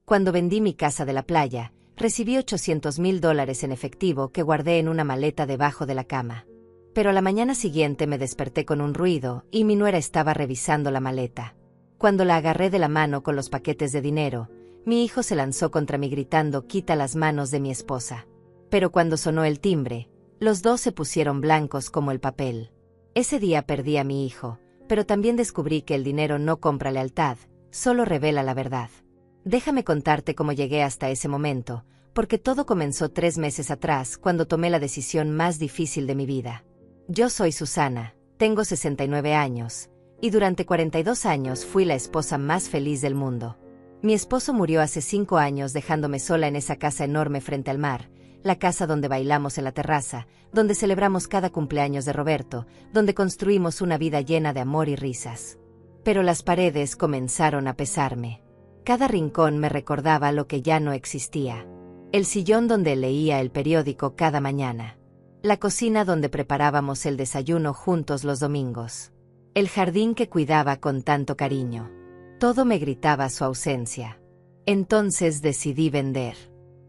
Cuando vendí mi casa de la playa, recibí $800,000 en efectivo que guardé en una maleta debajo de la cama. Pero a la mañana siguiente me desperté con un ruido y mi nuera estaba revisando la maleta. Cuando la agarré de la mano con los paquetes de dinero, mi hijo se lanzó contra mí gritando: «Quita las manos de mi esposa». Pero cuando sonó el timbre, los dos se pusieron blancos como el papel. Ese día perdí a mi hijo, pero también descubrí que el dinero no compra lealtad, solo revela la verdad. Déjame contarte cómo llegué hasta ese momento, porque todo comenzó 3 meses atrás, cuando tomé la decisión más difícil de mi vida. Yo soy Susana, tengo 69 años, y durante 42 años fui la esposa más feliz del mundo. Mi esposo murió hace 5 años dejándome sola en esa casa enorme frente al mar, la casa donde bailamos en la terraza, donde celebramos cada cumpleaños de Roberto, donde construimos una vida llena de amor y risas. Pero las paredes comenzaron a pesarme. Cada rincón me recordaba lo que ya no existía. El sillón donde leía el periódico cada mañana. La cocina donde preparábamos el desayuno juntos los domingos. El jardín que cuidaba con tanto cariño. Todo me gritaba su ausencia. Entonces decidí vender.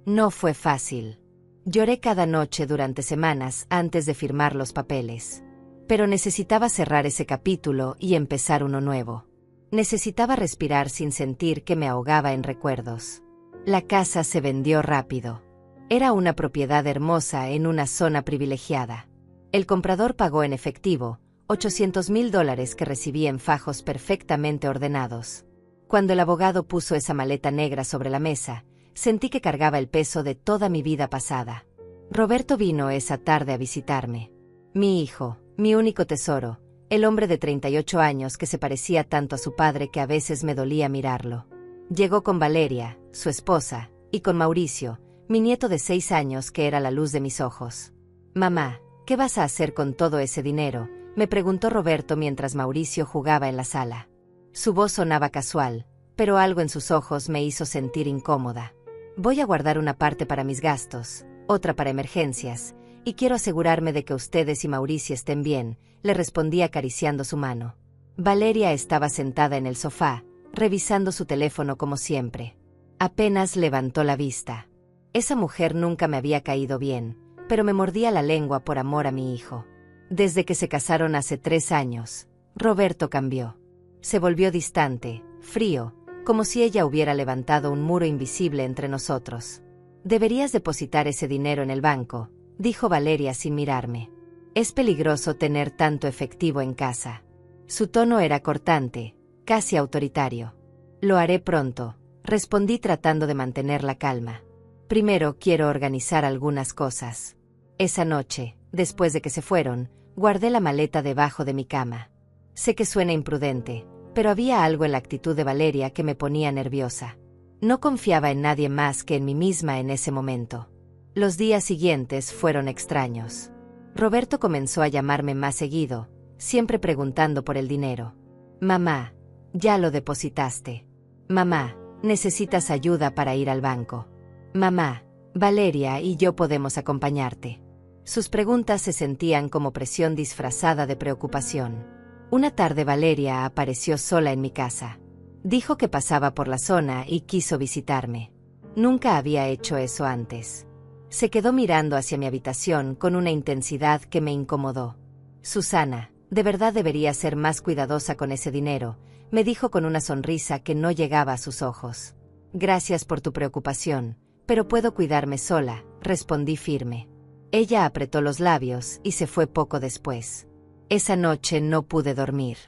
No fue fácil. Lloré cada noche durante semanas antes de firmar los papeles. Pero necesitaba cerrar ese capítulo y empezar uno nuevo. Necesitaba respirar sin sentir que me ahogaba en recuerdos. La casa se vendió rápido. Era una propiedad hermosa en una zona privilegiada. El comprador pagó en efectivo $800,000 que recibí en fajos perfectamente ordenados. Cuando el abogado puso esa maleta negra sobre la mesa, sentí que cargaba el peso de toda mi vida pasada. Roberto vino esa tarde a visitarme. Mi hijo, mi único tesoro, el hombre de 38 años que se parecía tanto a su padre que a veces me dolía mirarlo. Llegó con Valeria, su esposa, y con Mauricio, mi nieto de 6 años que era la luz de mis ojos. «Mamá, ¿qué vas a hacer con todo ese dinero?», me preguntó Roberto mientras Mauricio jugaba en la sala. Su voz sonaba casual, pero algo en sus ojos me hizo sentir incómoda. «Voy a guardar una parte para mis gastos, otra para emergencias, y quiero asegurarme de que ustedes y Mauricio estén bien», le respondí acariciando su mano. Valeria estaba sentada en el sofá, revisando su teléfono como siempre. Apenas levantó la vista. Esa mujer nunca me había caído bien, pero me mordía la lengua por amor a mi hijo. Desde que se casaron hace 3 años, Roberto cambió. Se volvió distante, frío, como si ella hubiera levantado un muro invisible entre nosotros. «Deberías depositar ese dinero en el banco», dijo Valeria sin mirarme. «Es peligroso tener tanto efectivo en casa». Su tono era cortante, casi autoritario. «Lo haré pronto», respondí tratando de mantener la calma. «Primero quiero organizar algunas cosas». Esa noche, después de que se fueron, guardé la maleta debajo de mi cama. Sé que suena imprudente, pero había algo en la actitud de Valeria que me ponía nerviosa. No confiaba en nadie más que en mí misma en ese momento. Los días siguientes fueron extraños. Roberto comenzó a llamarme más seguido, siempre preguntando por el dinero. «Mamá, ya lo depositaste». «Mamá, necesitas ayuda para ir al banco». «Mamá, Valeria y yo podemos acompañarte». Sus preguntas se sentían como presión disfrazada de preocupación. Una tarde Valeria apareció sola en mi casa. Dijo que pasaba por la zona y quiso visitarme. Nunca había hecho eso antes. Se quedó mirando hacia mi habitación con una intensidad que me incomodó. «Susana, de verdad debería ser más cuidadosa con ese dinero», me dijo con una sonrisa que no llegaba a sus ojos. «Gracias por tu preocupación, pero puedo cuidarme sola», respondí firme. Ella apretó los labios y se fue poco después. Esa noche no pude dormir.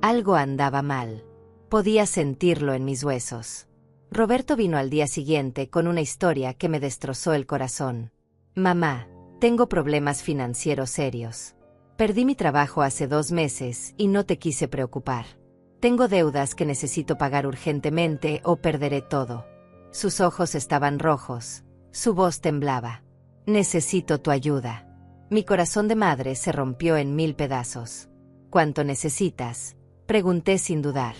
Algo andaba mal. Podía sentirlo en mis huesos. Roberto vino al día siguiente con una historia que me destrozó el corazón. «Mamá, tengo problemas financieros serios. Perdí mi trabajo hace 2 meses y no te quise preocupar. Tengo deudas que necesito pagar urgentemente o perderé todo». Sus ojos estaban rojos, su voz temblaba. «Necesito tu ayuda». Mi corazón de madre se rompió en 1000 pedazos. «¿Cuánto necesitas?», pregunté sin dudar.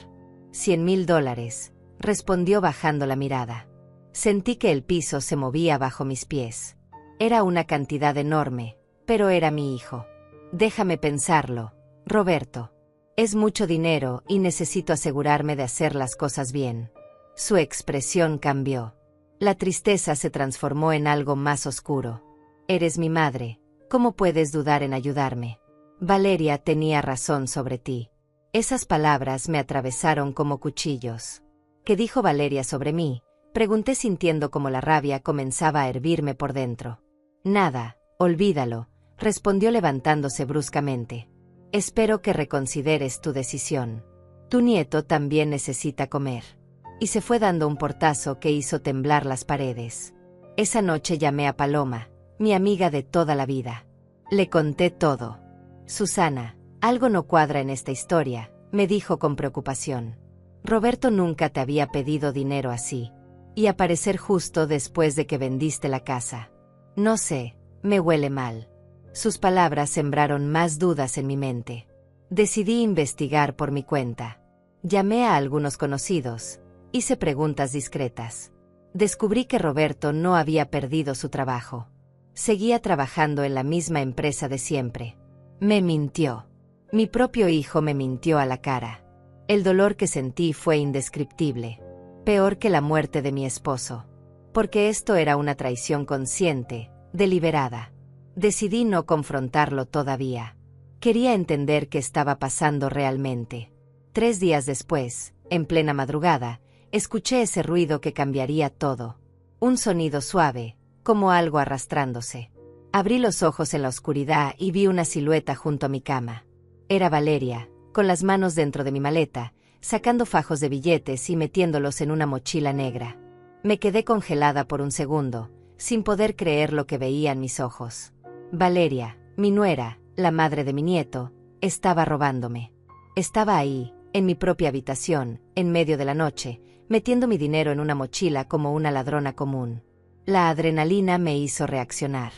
$100,000, respondió bajando la mirada. Sentí que el piso se movía bajo mis pies. Era una cantidad enorme, pero era mi hijo. «Déjame pensarlo, Roberto. Es mucho dinero y necesito asegurarme de hacer las cosas bien». Su expresión cambió. La tristeza se transformó en algo más oscuro. Eres mi madre. ¿Cómo puedes dudar en ayudarme? Valeria tenía razón sobre ti. Esas palabras me atravesaron como cuchillos. ¿Qué dijo Valeria sobre mí? Pregunté sintiendo como la rabia comenzaba a hervirme por dentro. Nada, olvídalo, respondió levantándose bruscamente. Espero que reconsideres tu decisión. Tu nieto también necesita comer. Y se fue dando un portazo que hizo temblar las paredes. Esa noche llamé a Paloma, mi amiga de toda la vida. Le conté todo. Susana, algo no cuadra en esta historia, me dijo con preocupación. Roberto nunca te había pedido dinero así. Y aparecer justo después de que vendiste la casa. No sé, me huele mal. Sus palabras sembraron más dudas en mi mente. Decidí investigar por mi cuenta. Llamé a algunos conocidos. Hice preguntas discretas. Descubrí que Roberto no había perdido su trabajo. Seguía trabajando en la misma empresa de siempre. Me mintió. Mi propio hijo me mintió a la cara. El dolor que sentí fue indescriptible. Peor que la muerte de mi esposo. Porque esto era una traición consciente, deliberada. Decidí no confrontarlo todavía. Quería entender qué estaba pasando realmente. 3 días después, en plena madrugada, escuché ese ruido que cambiaría todo. Un sonido suave, como algo arrastrándose. Abrí los ojos en la oscuridad y vi una silueta junto a mi cama. Era Valeria, con las manos dentro de mi maleta, sacando fajos de billetes y metiéndolos en una mochila negra. Me quedé congelada por un segundo, sin poder creer lo que veía en mis ojos. Valeria, mi nuera, la madre de mi nieto, estaba robándome. Estaba ahí, en mi propia habitación, en medio de la noche, metiendo mi dinero en una mochila como una ladrona común. La adrenalina me hizo reaccionar.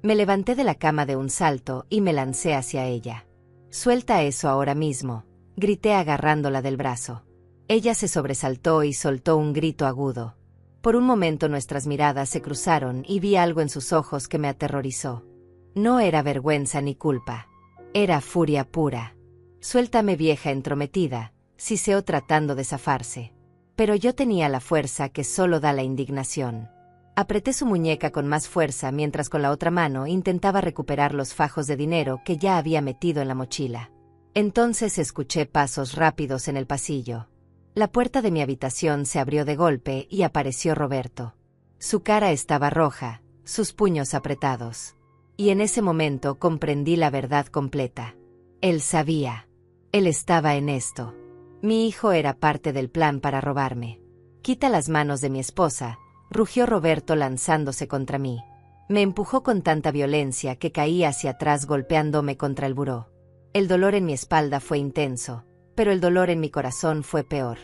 Me levanté de la cama de un salto y me lancé hacia ella. «Suelta eso ahora mismo», grité agarrándola del brazo. Ella se sobresaltó y soltó un grito agudo. Por un momento nuestras miradas se cruzaron y vi algo en sus ojos que me aterrorizó. No era vergüenza ni culpa. Era furia pura. «Suéltame, vieja entrometida», siseó tratando de zafarse. Pero yo tenía la fuerza que solo da la indignación. Apreté su muñeca con más fuerza mientras con la otra mano intentaba recuperar los fajos de dinero que ya había metido en la mochila. Entonces escuché pasos rápidos en el pasillo. La puerta de mi habitación se abrió de golpe y apareció Roberto. Su cara estaba roja, sus puños apretados. Y en ese momento comprendí la verdad completa. Él sabía. Él estaba en esto. Mi hijo era parte del plan para robarme. «Quita las manos de mi esposa», rugió Roberto lanzándose contra mí. Me empujó con tanta violencia que caí hacia atrás golpeándome contra el buró. El dolor en mi espalda fue intenso, pero el dolor en mi corazón fue peor.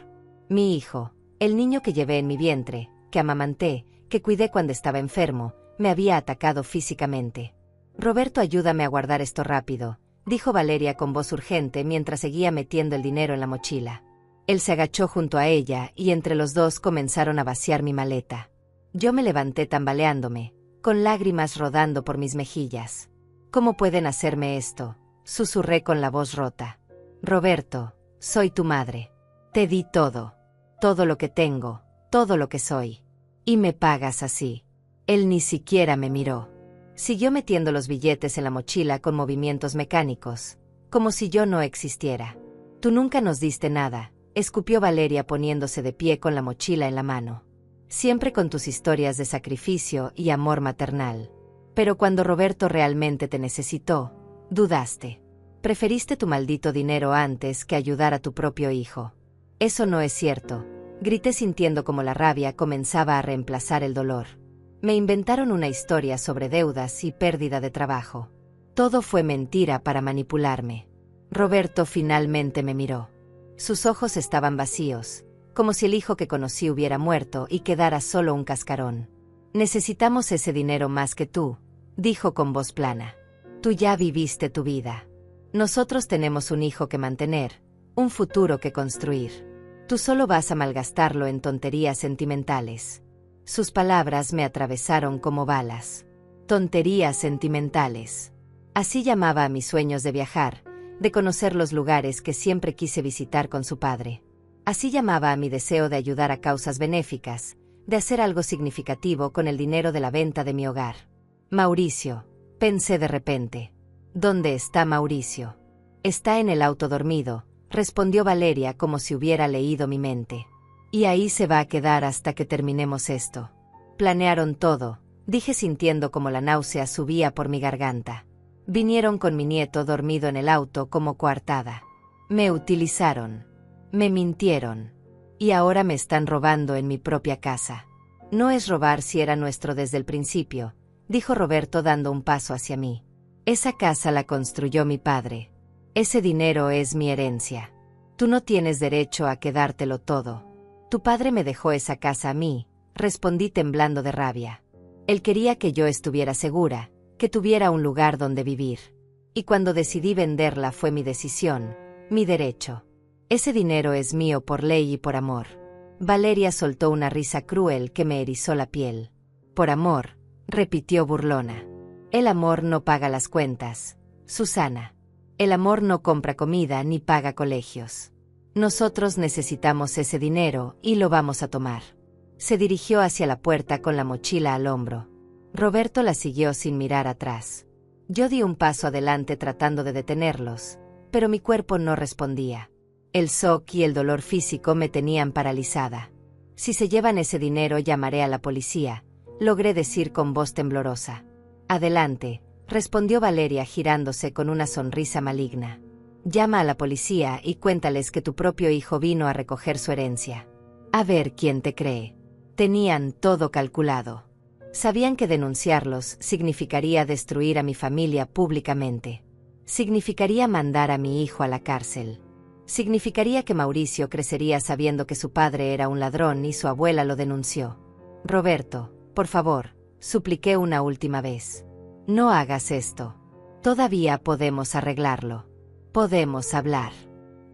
Mi hijo, el niño que llevé en mi vientre, que amamanté, que cuidé cuando estaba enfermo, me había atacado físicamente. «Roberto, ayúdame a guardar esto rápido», dijo Valeria con voz urgente mientras seguía metiendo el dinero en la mochila. Él se agachó junto a ella y entre los dos comenzaron a vaciar mi maleta. Yo me levanté tambaleándome, con lágrimas rodando por mis mejillas. «¿Cómo pueden hacerme esto?», susurré con la voz rota. «Roberto, soy tu madre. Te di todo. Todo lo que tengo, todo lo que soy. Y me pagas así». Él ni siquiera me miró. Siguió metiendo los billetes en la mochila con movimientos mecánicos, como si yo no existiera. «Tú nunca nos diste nada», escupió Valeria poniéndose de pie con la mochila en la mano. «Siempre con tus historias de sacrificio y amor maternal. Pero cuando Roberto realmente te necesitó, dudaste. Preferiste tu maldito dinero antes que ayudar a tu propio hijo». «Eso no es cierto», grité sintiendo como la rabia comenzaba a reemplazar el dolor. Me inventaron una historia sobre deudas y pérdida de trabajo. Todo fue mentira para manipularme. Roberto finalmente me miró. Sus ojos estaban vacíos, como si el hijo que conocí hubiera muerto y quedara solo un cascarón. «Necesitamos ese dinero más que tú», dijo con voz plana. «Tú ya viviste tu vida. Nosotros tenemos un hijo que mantener, un futuro que construir. Tú solo vas a malgastarlo en tonterías sentimentales». Sus palabras me atravesaron como balas. Tonterías sentimentales. Así llamaba a mis sueños de viajar, de conocer los lugares que siempre quise visitar con su padre. Así llamaba a mi deseo de ayudar a causas benéficas, de hacer algo significativo con el dinero de la venta de mi hogar. Mauricio, pensé de repente. ¿Dónde está Mauricio? Está en el auto dormido, respondió Valeria como si hubiera leído mi mente. Y ahí se va a quedar hasta que terminemos esto. Planearon todo, dije sintiendo como la náusea subía por mi garganta. Vinieron con mi nieto dormido en el auto como coartada. Me utilizaron. Me mintieron. Y ahora me están robando en mi propia casa. No es robar si era nuestro desde el principio, dijo Roberto dando un paso hacia mí. Esa casa la construyó mi padre. Ese dinero es mi herencia. Tú no tienes derecho a quedártelo todo. Tu padre me dejó esa casa a mí, respondí temblando de rabia. Él quería que yo estuviera segura, que tuviera un lugar donde vivir. Y cuando decidí venderla fue mi decisión, mi derecho. Ese dinero es mío por ley y por amor. Valeria soltó una risa cruel que me erizó la piel. Por amor, repitió burlona. El amor no paga las cuentas, Susana. El amor no compra comida ni paga colegios. Nosotros necesitamos ese dinero y lo vamos a tomar. Se dirigió hacia la puerta con la mochila al hombro. Roberto la siguió sin mirar atrás. Yo di un paso adelante tratando de detenerlos, pero mi cuerpo no respondía. El shock y el dolor físico me tenían paralizada. Si se llevan ese dinero llamaré a la policía, logré decir con voz temblorosa. Adelante, respondió Valeria girándose con una sonrisa maligna. Llama a la policía y cuéntales que tu propio hijo vino a recoger su herencia. A ver quién te cree. Tenían todo calculado. Sabían que denunciarlos significaría destruir a mi familia públicamente. Significaría mandar a mi hijo a la cárcel. Significaría que Mauricio crecería sabiendo que su padre era un ladrón y su abuela lo denunció. Roberto, por favor, supliqué una última vez. No hagas esto. Todavía podemos arreglarlo. Podemos hablar.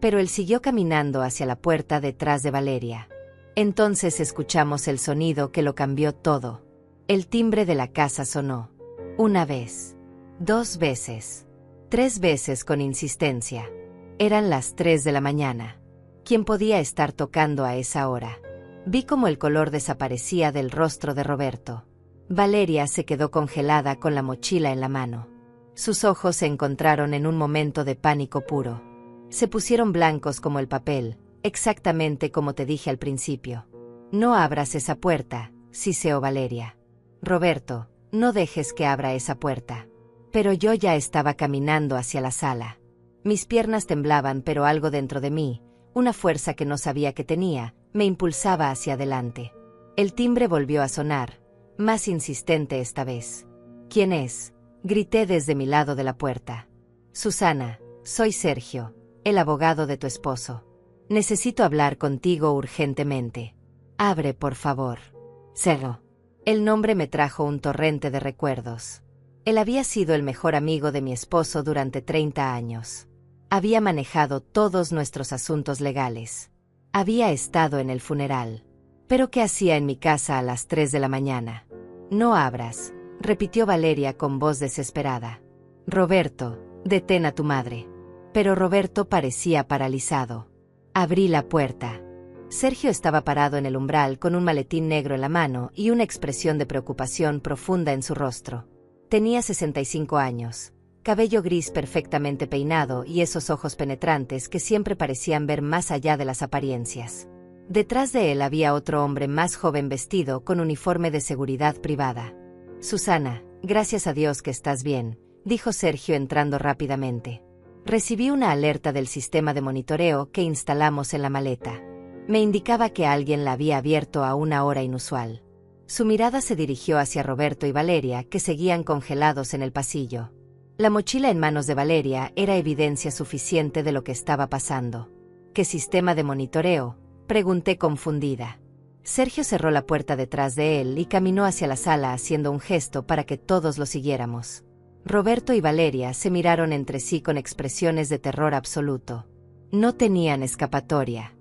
Pero él siguió caminando hacia la puerta detrás de Valeria. Entonces escuchamos el sonido que lo cambió todo. El timbre de la casa sonó. Una vez. 2 veces. 3 veces con insistencia. Eran las 3 de la mañana. ¿Quién podía estar tocando a esa hora? Vi cómo el color desaparecía del rostro de Roberto. Valeria se quedó congelada con la mochila en la mano. Sus ojos se encontraron en un momento de pánico puro. Se pusieron blancos como el papel, exactamente como te dije al principio. No abras esa puerta, siseó Valeria. Roberto, no dejes que abra esa puerta. Pero yo ya estaba caminando hacia la sala. Mis piernas temblaban, pero algo dentro de mí, una fuerza que no sabía que tenía, me impulsaba hacia adelante. El timbre volvió a sonar, más insistente esta vez. ¿Quién es?, grité desde mi lado de la puerta. Susana, soy Sergio, el abogado de tu esposo. Necesito hablar contigo urgentemente. Abre, por favor. Sergio. El nombre me trajo un torrente de recuerdos. Él había sido el mejor amigo de mi esposo durante 30 años. Había manejado todos nuestros asuntos legales. Había estado en el funeral. ¿Pero qué hacía en mi casa a las 3 de la mañana? No abras, repitió Valeria con voz desesperada. Roberto, detén a tu madre. Pero Roberto parecía paralizado. Abrí la puerta. Sergio estaba parado en el umbral con un maletín negro en la mano y una expresión de preocupación profunda en su rostro. Tenía 65 años, cabello gris perfectamente peinado y esos ojos penetrantes que siempre parecían ver más allá de las apariencias. Detrás de él había otro hombre más joven vestido con uniforme de seguridad privada. Susana, gracias a Dios que estás bien, dijo Sergio entrando rápidamente. Recibí una alerta del sistema de monitoreo que instalamos en la maleta. Me indicaba que alguien la había abierto a una hora inusual. Su mirada se dirigió hacia Roberto y Valeria, que seguían congelados en el pasillo. La mochila en manos de Valeria era evidencia suficiente de lo que estaba pasando. ¿Qué sistema de monitoreo?, pregunté confundida. Sergio cerró la puerta detrás de él y caminó hacia la sala haciendo un gesto para que todos lo siguiéramos. Roberto y Valeria se miraron entre sí con expresiones de terror absoluto. No tenían escapatoria.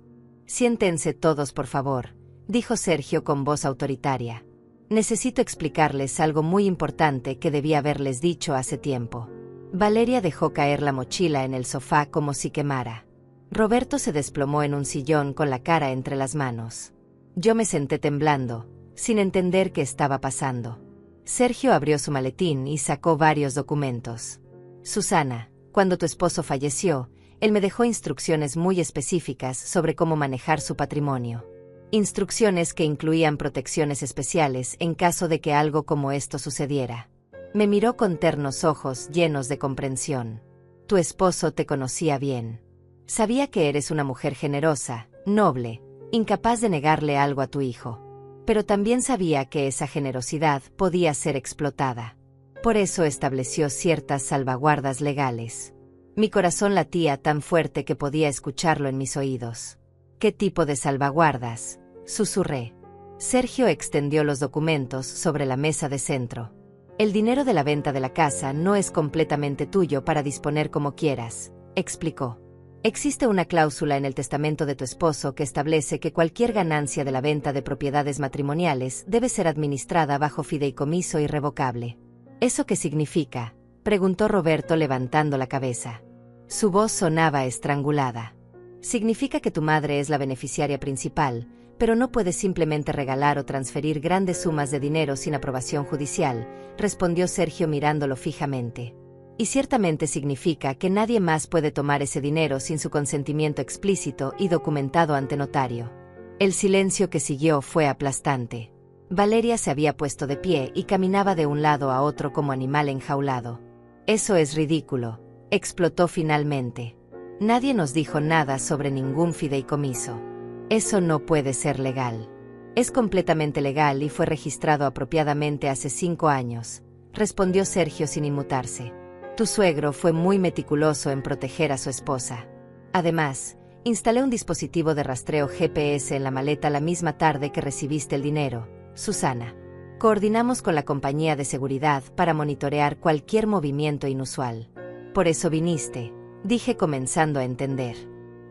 Siéntense todos, por favor, dijo Sergio con voz autoritaria. Necesito explicarles algo muy importante que debí haberles dicho hace tiempo. Valeria dejó caer la mochila en el sofá como si quemara. Roberto se desplomó en un sillón con la cara entre las manos. Yo me senté temblando, sin entender qué estaba pasando. Sergio abrió su maletín y sacó varios documentos. Susana, cuando tu esposo falleció, él me dejó instrucciones muy específicas sobre cómo manejar su patrimonio. Instrucciones que incluían protecciones especiales en caso de que algo como esto sucediera. Me miró con ternos ojos llenos de comprensión. Tu esposo te conocía bien. Sabía que eres una mujer generosa, noble, incapaz de negarle algo a tu hijo. Pero también sabía que esa generosidad podía ser explotada. Por eso estableció ciertas salvaguardas legales. Mi corazón latía tan fuerte que podía escucharlo en mis oídos. ¿Qué tipo de salvaguardas?, susurré. Sergio extendió los documentos sobre la mesa de centro. El dinero de la venta de la casa no es completamente tuyo para disponer como quieras, explicó. Existe una cláusula en el testamento de tu esposo que establece que cualquier ganancia de la venta de propiedades matrimoniales debe ser administrada bajo fideicomiso irrevocable. ¿Eso qué significa?, preguntó Roberto levantando la cabeza. Su voz sonaba estrangulada. Significa que tu madre es la beneficiaria principal, pero no puedes simplemente regalar o transferir grandes sumas de dinero sin aprobación judicial, respondió Sergio mirándolo fijamente. Y ciertamente significa que nadie más puede tomar ese dinero sin su consentimiento explícito y documentado ante notario. El silencio que siguió fue aplastante. Valeria se había puesto de pie y caminaba de un lado a otro como animal enjaulado. Eso es ridículo, explotó finalmente. Nadie nos dijo nada sobre ningún fideicomiso. Eso no puede ser legal. Es completamente legal y fue registrado apropiadamente hace 5 años, respondió Sergio sin inmutarse. Tu suegro fue muy meticuloso en proteger a su esposa. Además, instalé un dispositivo de rastreo GPS en la maleta la misma tarde que recibiste el dinero, Susana. Coordinamos con la compañía de seguridad para monitorear cualquier movimiento inusual. Por eso viniste, dije comenzando a entender.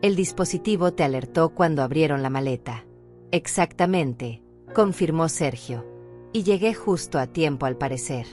El dispositivo te alertó cuando abrieron la maleta. Exactamente, confirmó Sergio. Y llegué justo a tiempo al parecer.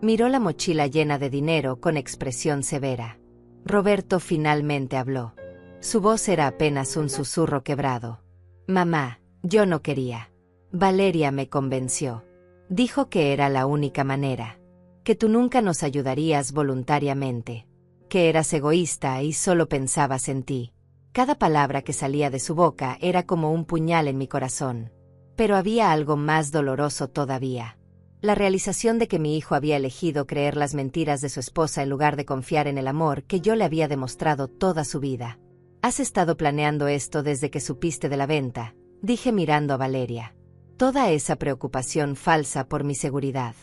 Miró la mochila llena de dinero con expresión severa. Roberto finalmente habló. Su voz era apenas un susurro quebrado. Mamá, yo no quería. Valeria me convenció. Dijo que era la única manera. Que tú nunca nos ayudarías voluntariamente. Que eras egoísta y solo pensabas en ti. Cada palabra que salía de su boca era como un puñal en mi corazón. Pero había algo más doloroso todavía. La realización de que mi hijo había elegido creer las mentiras de su esposa en lugar de confiar en el amor que yo le había demostrado toda su vida. Has estado planeando esto desde que supiste de la venta, dije mirando a Valeria. Toda esa preocupación falsa por mi seguridad.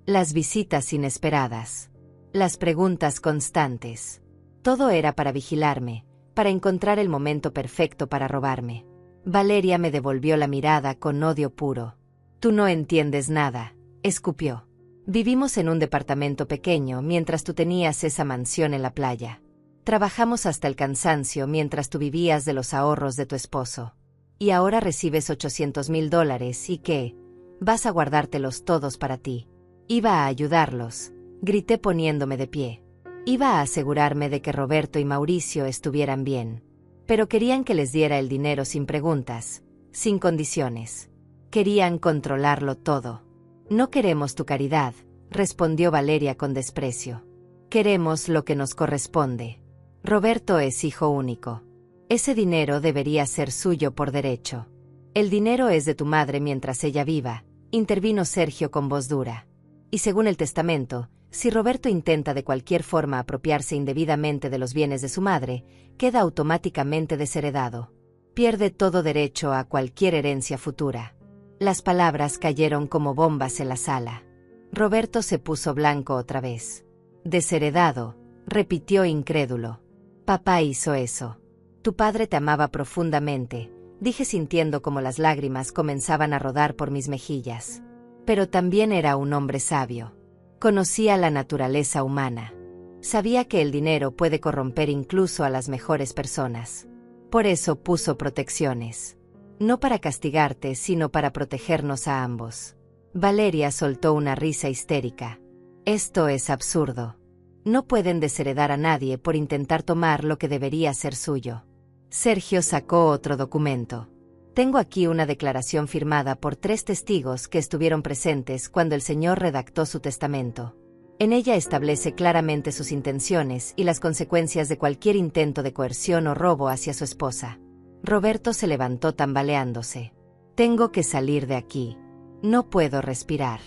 Las visitas inesperadas. Las preguntas constantes. Todo era para vigilarme, para encontrar el momento perfecto para robarme. Valeria me devolvió la mirada con odio puro. Tú no entiendes nada, escupió. Vivimos en un departamento pequeño mientras tú tenías esa mansión en la playa. Trabajamos hasta el cansancio mientras tú vivías de los ahorros de tu esposo. Y ahora recibes $800,000 y ¿qué? Vas a guardártelos todos para ti. Iba a ayudarlos, grité poniéndome de pie. Iba a asegurarme de que Roberto y Mauricio estuvieran bien. Pero querían que les diera el dinero sin preguntas, sin condiciones. Querían controlarlo todo. No queremos tu caridad, respondió Valeria con desprecio. Queremos lo que nos corresponde. Roberto es hijo único. Ese dinero debería ser suyo por derecho. El dinero es de tu madre mientras ella viva, intervino Sergio con voz dura. Y según el testamento, si Roberto intenta de cualquier forma apropiarse indebidamente de los bienes de su madre, queda automáticamente desheredado. Pierde todo derecho a cualquier herencia futura. Las palabras cayeron como bombas en la sala. Roberto se puso blanco otra vez. Desheredado, repitió incrédulo. Papá hizo eso. Tu padre te amaba profundamente, dije sintiendo como las lágrimas comenzaban a rodar por mis mejillas. Pero también era un hombre sabio. Conocía la naturaleza humana. Sabía que el dinero puede corromper incluso a las mejores personas. Por eso puso protecciones. No para castigarte, sino para protegernos a ambos. Valeria soltó una risa histérica. Esto es absurdo. No pueden desheredar a nadie por intentar tomar lo que debería ser suyo. Sergio sacó otro documento. Tengo aquí una declaración firmada por 3 testigos que estuvieron presentes cuando el señor redactó su testamento. En ella establece claramente sus intenciones y las consecuencias de cualquier intento de coerción o robo hacia su esposa. Roberto se levantó tambaleándose. Tengo que salir de aquí. No puedo respirar.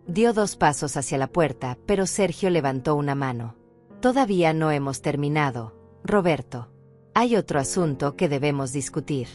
Dio 2 pasos hacia la puerta, pero Sergio levantó una mano. Todavía no hemos terminado, Roberto. Hay otro asunto que debemos discutir.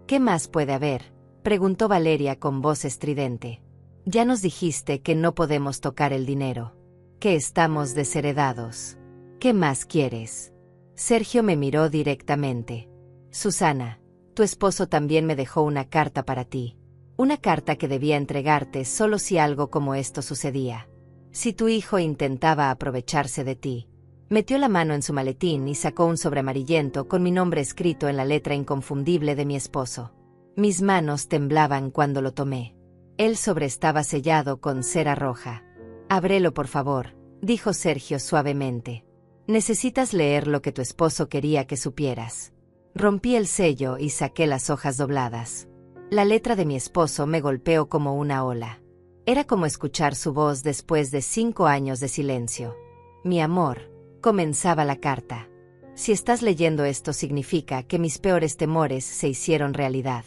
¿Qué más puede haber?, preguntó Valeria con voz estridente. Ya nos dijiste que no podemos tocar el dinero. Que estamos desheredados. ¿Qué más quieres? Sergio me miró directamente. Susana, tu esposo también me dejó una carta para ti. Una carta que debía entregarte solo si algo como esto sucedía. Si tu hijo intentaba aprovecharse de ti. Metió la mano en su maletín y sacó un sobre amarillento con mi nombre escrito en la letra inconfundible de mi esposo. Mis manos temblaban cuando lo tomé. El sobre estaba sellado con cera roja. Ábrelo, por favor, dijo Sergio suavemente. Necesitas leer lo que tu esposo quería que supieras. Rompí el sello y saqué las hojas dobladas. La letra de mi esposo me golpeó como una ola. Era como escuchar su voz después de 5 años de silencio. Mi amor, comenzaba la carta. Si estás leyendo esto significa que mis peores temores se hicieron realidad.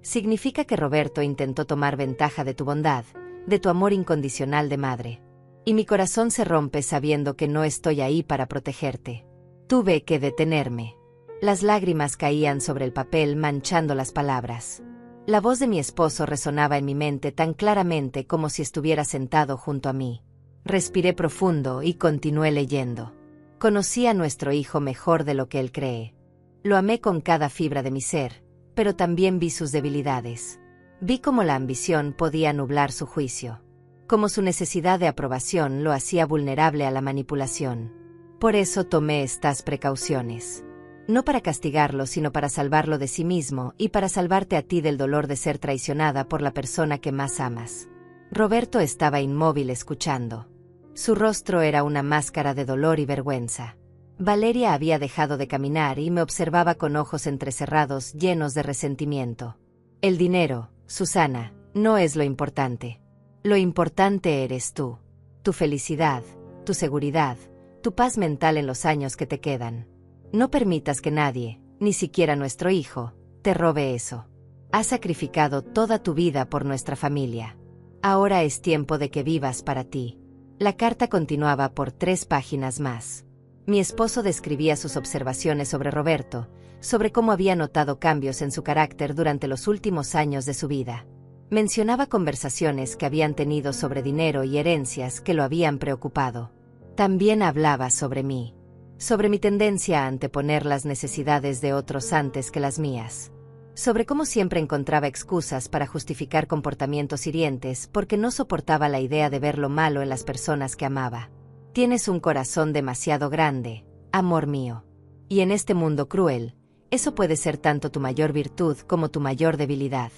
Significa que Roberto intentó tomar ventaja de tu bondad, de tu amor incondicional de madre. Y mi corazón se rompe sabiendo que no estoy ahí para protegerte. Tuve que detenerme. Las lágrimas caían sobre el papel manchando las palabras. La voz de mi esposo resonaba en mi mente tan claramente como si estuviera sentado junto a mí. Respiré profundo y continué leyendo. Conocí a nuestro hijo mejor de lo que él cree. Lo amé con cada fibra de mi ser, pero también vi sus debilidades. Vi cómo la ambición podía nublar su juicio. Cómo su necesidad de aprobación lo hacía vulnerable a la manipulación. Por eso tomé estas precauciones. No para castigarlo, sino para salvarlo de sí mismo y para salvarte a ti del dolor de ser traicionada por la persona que más amas. Roberto estaba inmóvil escuchando. Su rostro era una máscara de dolor y vergüenza. Valeria había dejado de caminar y me observaba con ojos entrecerrados llenos de resentimiento. El dinero, Susana, no es lo importante. Lo importante eres tú. Tu felicidad, tu seguridad, tu paz mental en los años que te quedan. No permitas que nadie, ni siquiera nuestro hijo, te robe eso. Has sacrificado toda tu vida por nuestra familia. Ahora es tiempo de que vivas para ti. La carta continuaba por 3 páginas más. Mi esposo describía sus observaciones sobre Roberto, sobre cómo había notado cambios en su carácter durante los últimos años de su vida. Mencionaba conversaciones que habían tenido sobre dinero y herencias que lo habían preocupado. También hablaba sobre mí, sobre mi tendencia a anteponer las necesidades de otros antes que las mías. Sobre cómo siempre encontraba excusas para justificar comportamientos hirientes porque no soportaba la idea de ver lo malo en las personas que amaba. Tienes un corazón demasiado grande, amor mío. Y en este mundo cruel, eso puede ser tanto tu mayor virtud como tu mayor debilidad.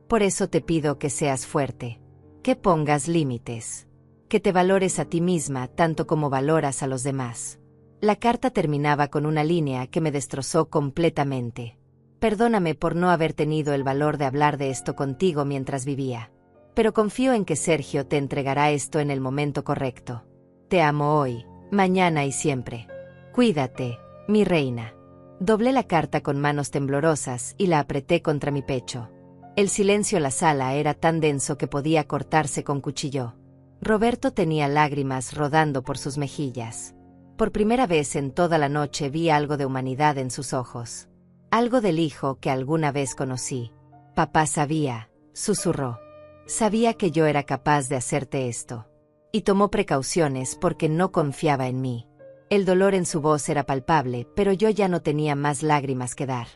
Por eso te pido que seas fuerte, que pongas límites, que te valores a ti misma tanto como valoras a los demás. La carta terminaba con una línea que me destrozó completamente. Perdóname por no haber tenido el valor de hablar de esto contigo mientras vivía. Pero confío en que Sergio te entregará esto en el momento correcto. Te amo hoy, mañana y siempre. Cuídate, mi reina. Doblé la carta con manos temblorosas y la apreté contra mi pecho. El silencio en la sala era tan denso que podía cortarse con cuchillo. Roberto tenía lágrimas rodando por sus mejillas. Por primera vez en toda la noche vi algo de humanidad en sus ojos. Algo del hijo que alguna vez conocí. Papá sabía, susurró. Sabía que yo era capaz de hacerte esto. Y tomó precauciones porque no confiaba en mí. El dolor en su voz era palpable, pero yo ya no tenía más lágrimas que dar.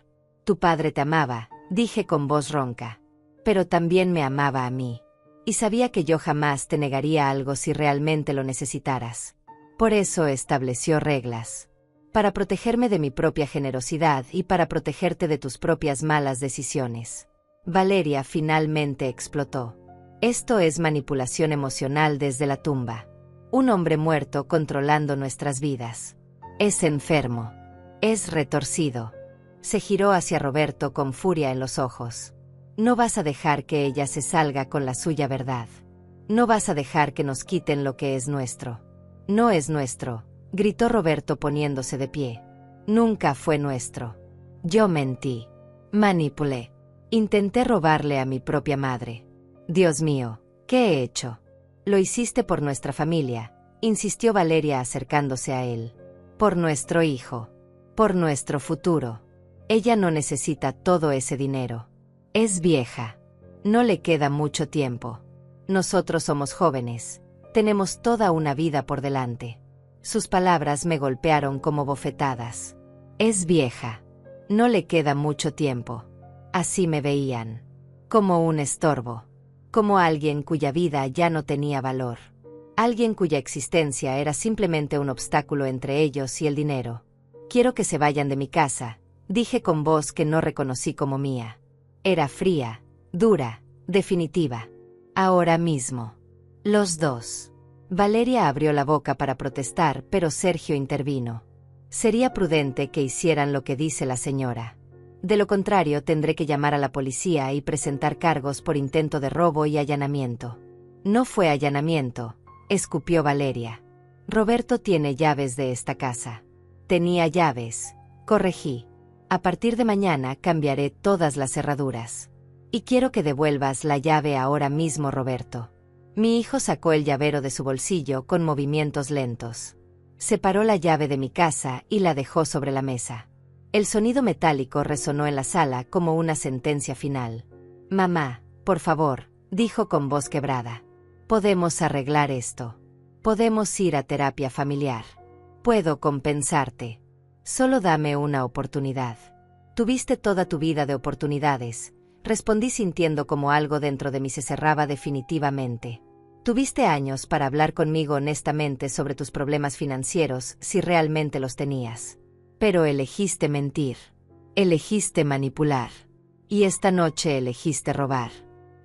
Tu padre te amaba, dije con voz ronca. Pero también me amaba a mí. Y sabía que yo jamás te negaría algo si realmente lo necesitaras. Por eso estableció reglas. Para protegerme de mi propia generosidad y para protegerte de tus propias malas decisiones. Valeria finalmente explotó. Esto es manipulación emocional desde la tumba. Un hombre muerto controlando nuestras vidas. Es enfermo. Es retorcido. Se giró hacia Roberto con furia en los ojos. No vas a dejar que ella se salga con la suya verdad. No vas a dejar que nos quiten lo que es nuestro. No es nuestro, gritó Roberto poniéndose de pie. Nunca fue nuestro. Yo mentí. Manipulé. Intenté robarle a mi propia madre. Dios mío, ¿qué he hecho? Lo hiciste por nuestra familia, insistió Valeria acercándose a él. Por nuestro hijo. Por nuestro futuro. Ella no necesita todo ese dinero. Es vieja. No le queda mucho tiempo. Nosotros somos jóvenes. Tenemos toda una vida por delante. Sus palabras me golpearon como bofetadas. Es vieja. No le queda mucho tiempo. Así me veían. Como un estorbo. Como alguien cuya vida ya no tenía valor. Alguien cuya existencia era simplemente un obstáculo entre ellos y el dinero. Quiero que se vayan de mi casa, dije con voz que no reconocí como mía. Era fría, dura, definitiva. Ahora mismo. Los dos. Valeria abrió la boca para protestar, pero Sergio intervino. Sería prudente que hicieran lo que dice la señora. De lo contrario, tendré que llamar a la policía y presentar cargos por intento de robo y allanamiento. No fue allanamiento, escupió Valeria. Roberto tiene llaves de esta casa. Tenía llaves, corregí. A partir de mañana cambiaré todas las cerraduras. Y quiero que devuelvas la llave ahora mismo, Roberto. Mi hijo sacó el llavero de su bolsillo con movimientos lentos. Separó la llave de mi casa y la dejó sobre la mesa. El sonido metálico resonó en la sala como una sentencia final. Mamá, por favor, dijo con voz quebrada. Podemos arreglar esto. Podemos ir a terapia familiar. Puedo compensarte. Solo dame una oportunidad. Tuviste toda tu vida de oportunidades, respondí sintiendo como algo dentro de mí se cerraba definitivamente. Tuviste años para hablar conmigo honestamente sobre tus problemas financieros si realmente los tenías. Pero elegiste mentir. Elegiste manipular. Y esta noche elegiste robar.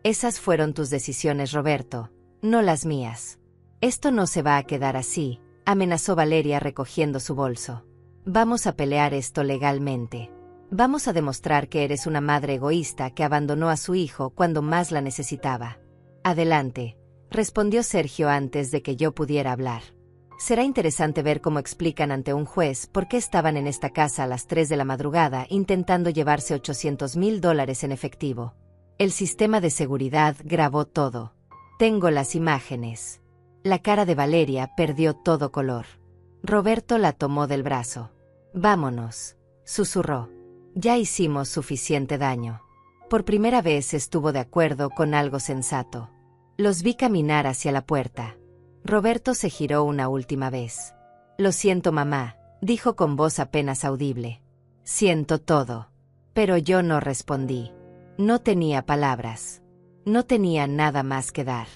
Esas fueron tus decisiones, Roberto, no las mías. Esto no se va a quedar así, amenazó Valeria recogiendo su bolso. Vamos a pelear esto legalmente. Vamos a demostrar que eres una madre egoísta que abandonó a su hijo cuando más la necesitaba. Adelante, respondió Sergio antes de que yo pudiera hablar. Será interesante ver cómo explican ante un juez por qué estaban en esta casa a las 3 de la madrugada intentando llevarse $800,000 en efectivo. El sistema de seguridad grabó todo. Tengo las imágenes. La cara de Valeria perdió todo color. Roberto la tomó del brazo. Vámonos, susurró. Ya hicimos suficiente daño. Por primera vez estuvo de acuerdo con algo sensato. Los vi caminar hacia la puerta. Roberto se giró una última vez. Lo siento, mamá, dijo con voz apenas audible. Siento todo. Pero yo no respondí. No tenía palabras. No tenía nada más que dar.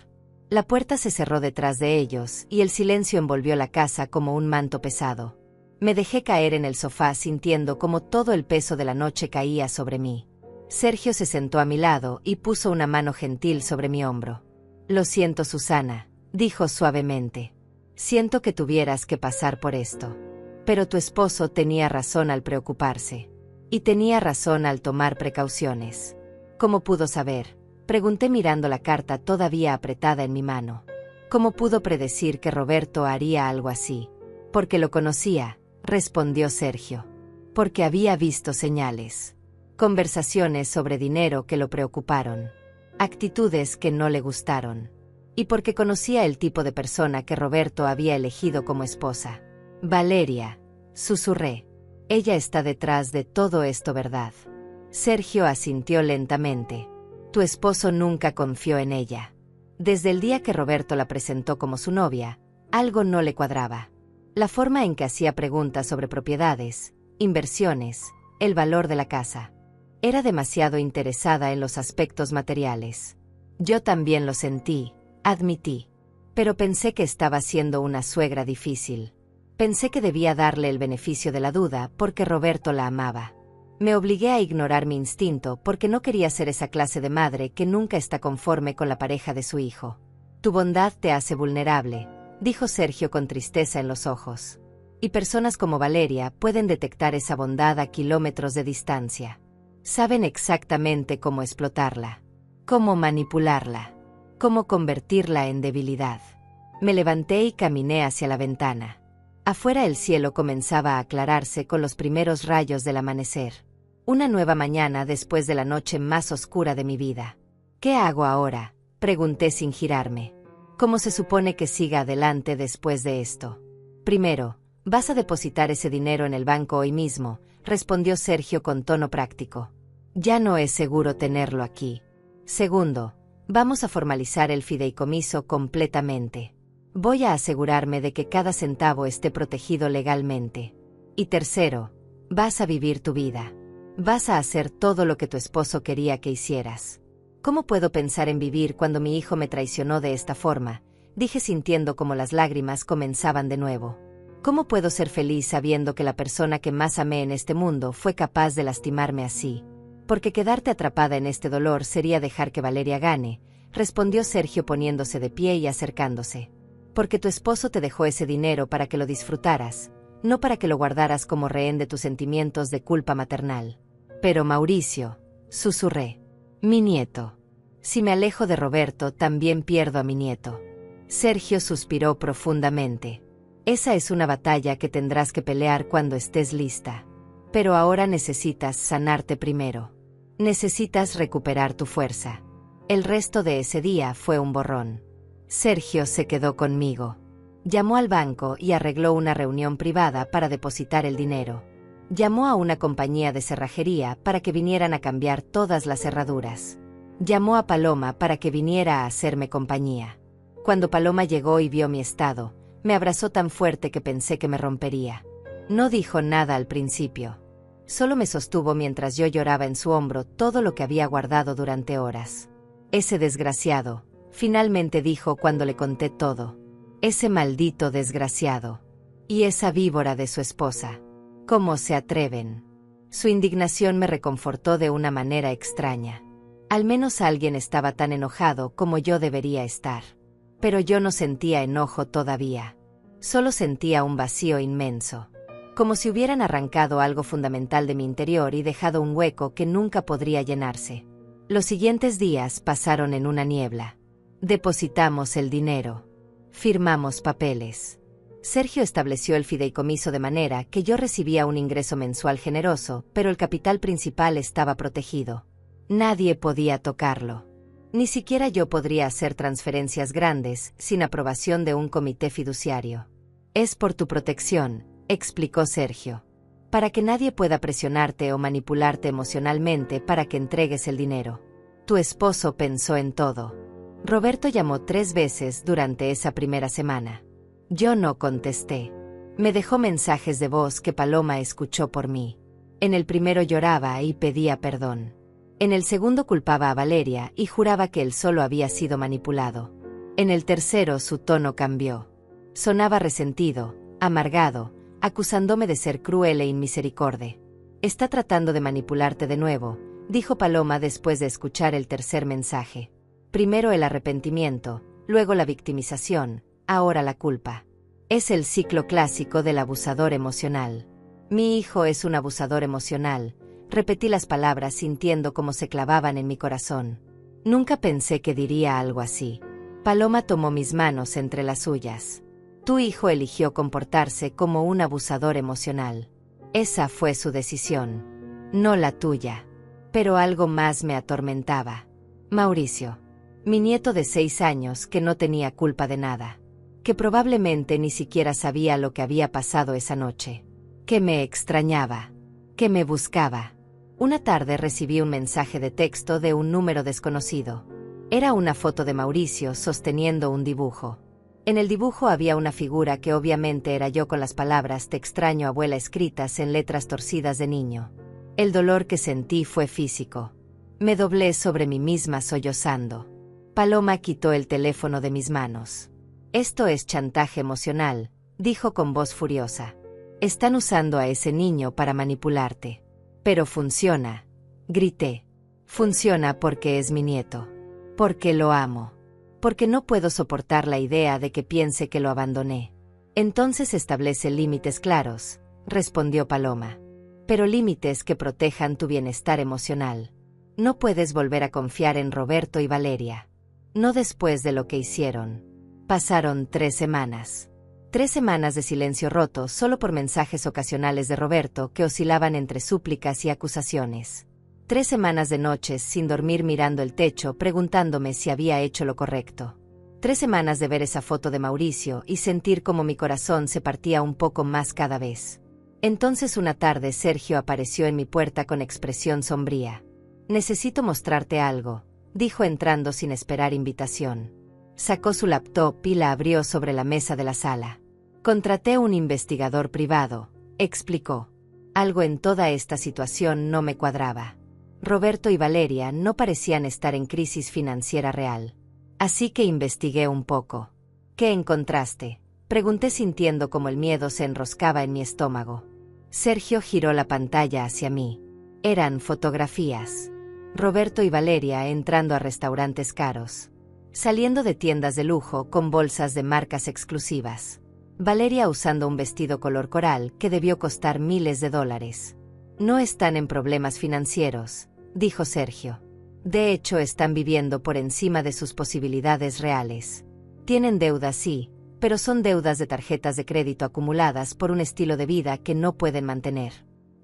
La puerta se cerró detrás de ellos y el silencio envolvió la casa como un manto pesado. Me dejé caer en el sofá sintiendo como todo el peso de la noche caía sobre mí. Sergio se sentó a mi lado y puso una mano gentil sobre mi hombro. Lo siento, Susana, dijo suavemente. Siento que tuvieras que pasar por esto. Pero tu esposo tenía razón al preocuparse. Y tenía razón al tomar precauciones. ¿Cómo pudo saber? Pregunté mirando la carta todavía apretada en mi mano. ¿Cómo pudo predecir que Roberto haría algo así? Porque lo conocía, respondió Sergio. Porque había visto señales. Conversaciones sobre dinero que lo preocuparon. Actitudes que no le gustaron. Y porque conocía el tipo de persona que Roberto había elegido como esposa. Valeria, susurré. Ella está detrás de todo esto, ¿verdad? Sergio asintió lentamente. Tu esposo nunca confió en ella. Desde el día que Roberto la presentó como su novia, algo no le cuadraba. La forma en que hacía preguntas sobre propiedades, inversiones, el valor de la casa. Era demasiado interesada en los aspectos materiales. Yo también lo sentí, admití. Pero pensé que estaba siendo una suegra difícil. Pensé que debía darle el beneficio de la duda porque Roberto la amaba. Me obligué a ignorar mi instinto porque no quería ser esa clase de madre que nunca está conforme con la pareja de su hijo. Tu bondad te hace vulnerable, dijo Sergio con tristeza en los ojos. Y personas como Valeria pueden detectar esa bondad a kilómetros de distancia. Saben exactamente cómo explotarla, cómo manipularla, cómo convertirla en debilidad. Me levanté y caminé hacia la ventana. Afuera el cielo comenzaba a aclararse con los primeros rayos del amanecer. Una nueva mañana después de la noche más oscura de mi vida. ¿Qué hago ahora?, pregunté sin girarme. ¿Cómo se supone que siga adelante después de esto? Primero, vas a depositar ese dinero en el banco hoy mismo, respondió Sergio con tono práctico. Ya no es seguro tenerlo aquí. Segundo, vamos a formalizar el fideicomiso completamente. Voy a asegurarme de que cada centavo esté protegido legalmente. Y tercero, vas a vivir tu vida. Vas a hacer todo lo que tu esposo quería que hicieras. ¿Cómo puedo pensar en vivir cuando mi hijo me traicionó de esta forma?, dije sintiendo como las lágrimas comenzaban de nuevo. ¿Cómo puedo ser feliz sabiendo que la persona que más amé en este mundo fue capaz de lastimarme así? Porque quedarte atrapada en este dolor sería dejar que Valeria gane, respondió Sergio poniéndose de pie y acercándose. Porque tu esposo te dejó ese dinero para que lo disfrutaras, no para que lo guardaras como rehén de tus sentimientos de culpa maternal. Pero Mauricio, susurré. Mi nieto. Si me alejo de Roberto, también pierdo a mi nieto. Sergio suspiró profundamente. Esa es una batalla que tendrás que pelear cuando estés lista. Pero ahora necesitas sanarte primero. Necesitas recuperar tu fuerza. El resto de ese día fue un borrón. Sergio se quedó conmigo. Llamó al banco y arregló una reunión privada para depositar el dinero. Llamó a una compañía de cerrajería para que vinieran a cambiar todas las cerraduras. Llamó a Paloma para que viniera a hacerme compañía. Cuando Paloma llegó y vio mi estado, me abrazó tan fuerte que pensé que me rompería. No dijo nada al principio. Solo me sostuvo mientras yo lloraba en su hombro todo lo que había guardado durante horas. Ese desgraciado, finalmente dijo cuando le conté todo. Ese maldito desgraciado. Y esa víbora de su esposa. ¿Cómo se atreven? Su indignación me reconfortó de una manera extraña. Al menos alguien estaba tan enojado como yo debería estar. Pero yo no sentía enojo todavía. Solo sentía un vacío inmenso. Como si hubieran arrancado algo fundamental de mi interior y dejado un hueco que nunca podría llenarse. Los siguientes días pasaron en una niebla. Depositamos el dinero. Firmamos papeles. Sergio estableció el fideicomiso de manera que yo recibía un ingreso mensual generoso, pero el capital principal estaba protegido. Nadie podía tocarlo. Ni siquiera yo podría hacer transferencias grandes sin aprobación de un comité fiduciario. Es por tu protección, explicó Sergio. Para que nadie pueda presionarte o manipularte emocionalmente para que entregues el dinero. Tu esposo pensó en todo. Roberto llamó 3 veces durante esa primera semana. Yo no contesté. Me dejó mensajes de voz que Paloma escuchó por mí. En el primero lloraba y pedía perdón. En el segundo culpaba a Valeria y juraba que él solo había sido manipulado. En el tercero su tono cambió. Sonaba resentido, amargado, acusándome de ser cruel e inmisericorde. Está tratando de manipularte de nuevo, dijo Paloma después de escuchar el tercer mensaje. Primero el arrepentimiento, luego la victimización, ahora la culpa. Es el ciclo clásico del abusador emocional. Mi hijo es un abusador emocional. Repetí las palabras sintiendo cómo se clavaban en mi corazón. Nunca pensé que diría algo así. Paloma tomó mis manos entre las suyas. Tu hijo eligió comportarse como un abusador emocional. Esa fue su decisión, no la tuya. Pero algo más me atormentaba. Mauricio, mi nieto de 6 años que no tenía culpa de nada. Que probablemente ni siquiera sabía lo que había pasado esa noche. Que me extrañaba. Que me buscaba. Una tarde recibí un mensaje de texto de un número desconocido. Era una foto de Mauricio sosteniendo un dibujo. En el dibujo había una figura que obviamente era yo con las palabras "te extraño, abuela" escritas en letras torcidas de niño. El dolor que sentí fue físico. Me doblé sobre mí misma sollozando. Paloma quitó el teléfono de mis manos. Esto es chantaje emocional, dijo con voz furiosa. Están usando a ese niño para manipularte. Pero funciona, grité. Funciona porque es mi nieto. Porque lo amo. Porque no puedo soportar la idea de que piense que lo abandoné. Entonces establece límites claros, respondió Paloma. Pero límites que protejan tu bienestar emocional. No puedes volver a confiar en Roberto y Valeria. No después de lo que hicieron. Pasaron 3 semanas. 3 semanas de silencio roto solo por mensajes ocasionales de Roberto que oscilaban entre súplicas y acusaciones. 3 semanas de noches sin dormir mirando el techo preguntándome si había hecho lo correcto. 3 semanas de ver esa foto de Mauricio y sentir como mi corazón se partía un poco más cada vez. Entonces una tarde Sergio apareció en mi puerta con expresión sombría. «Necesito mostrarte algo», dijo entrando sin esperar invitación. Sacó su laptop y la abrió sobre la mesa de la sala. «Contraté un investigador privado», explicó. Algo en toda esta situación no me cuadraba. Roberto y Valeria no parecían estar en crisis financiera real. Así que investigué un poco. «¿Qué encontraste?», pregunté sintiendo como el miedo se enroscaba en mi estómago. Sergio giró la pantalla hacia mí. Eran fotografías. Roberto y Valeria entrando a restaurantes caros. Saliendo de tiendas de lujo con bolsas de marcas exclusivas. Valeria usando un vestido color coral que debió costar miles de dólares. «No están en problemas financieros», dijo Sergio. «De hecho, están viviendo por encima de sus posibilidades reales. Tienen deudas, sí, pero son deudas de tarjetas de crédito acumuladas por un estilo de vida que no pueden mantener».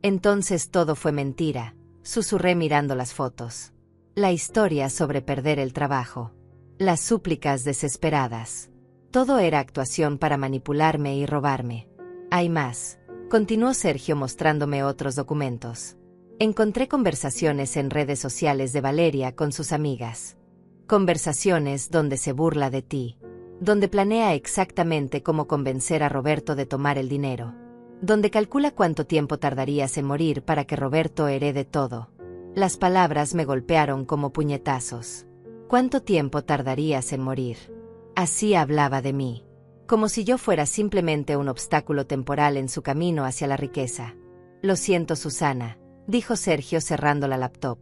«Entonces todo fue mentira», susurré mirando las fotos. La historia sobre perder el trabajo. Las súplicas desesperadas. Todo era actuación para manipularme y robarme. «Hay más», continuó Sergio mostrándome otros documentos. «Encontré conversaciones en redes sociales de Valeria con sus amigas. Conversaciones donde se burla de ti. Donde planea exactamente cómo convencer a Roberto de tomar el dinero. Donde calcula cuánto tiempo tardarías en morir para que Roberto herede todo». Las palabras me golpearon como puñetazos. «¿Cuánto tiempo tardarías en morir?». Así hablaba de mí. Como si yo fuera simplemente un obstáculo temporal en su camino hacia la riqueza. «Lo siento, Susana», dijo Sergio cerrando la laptop.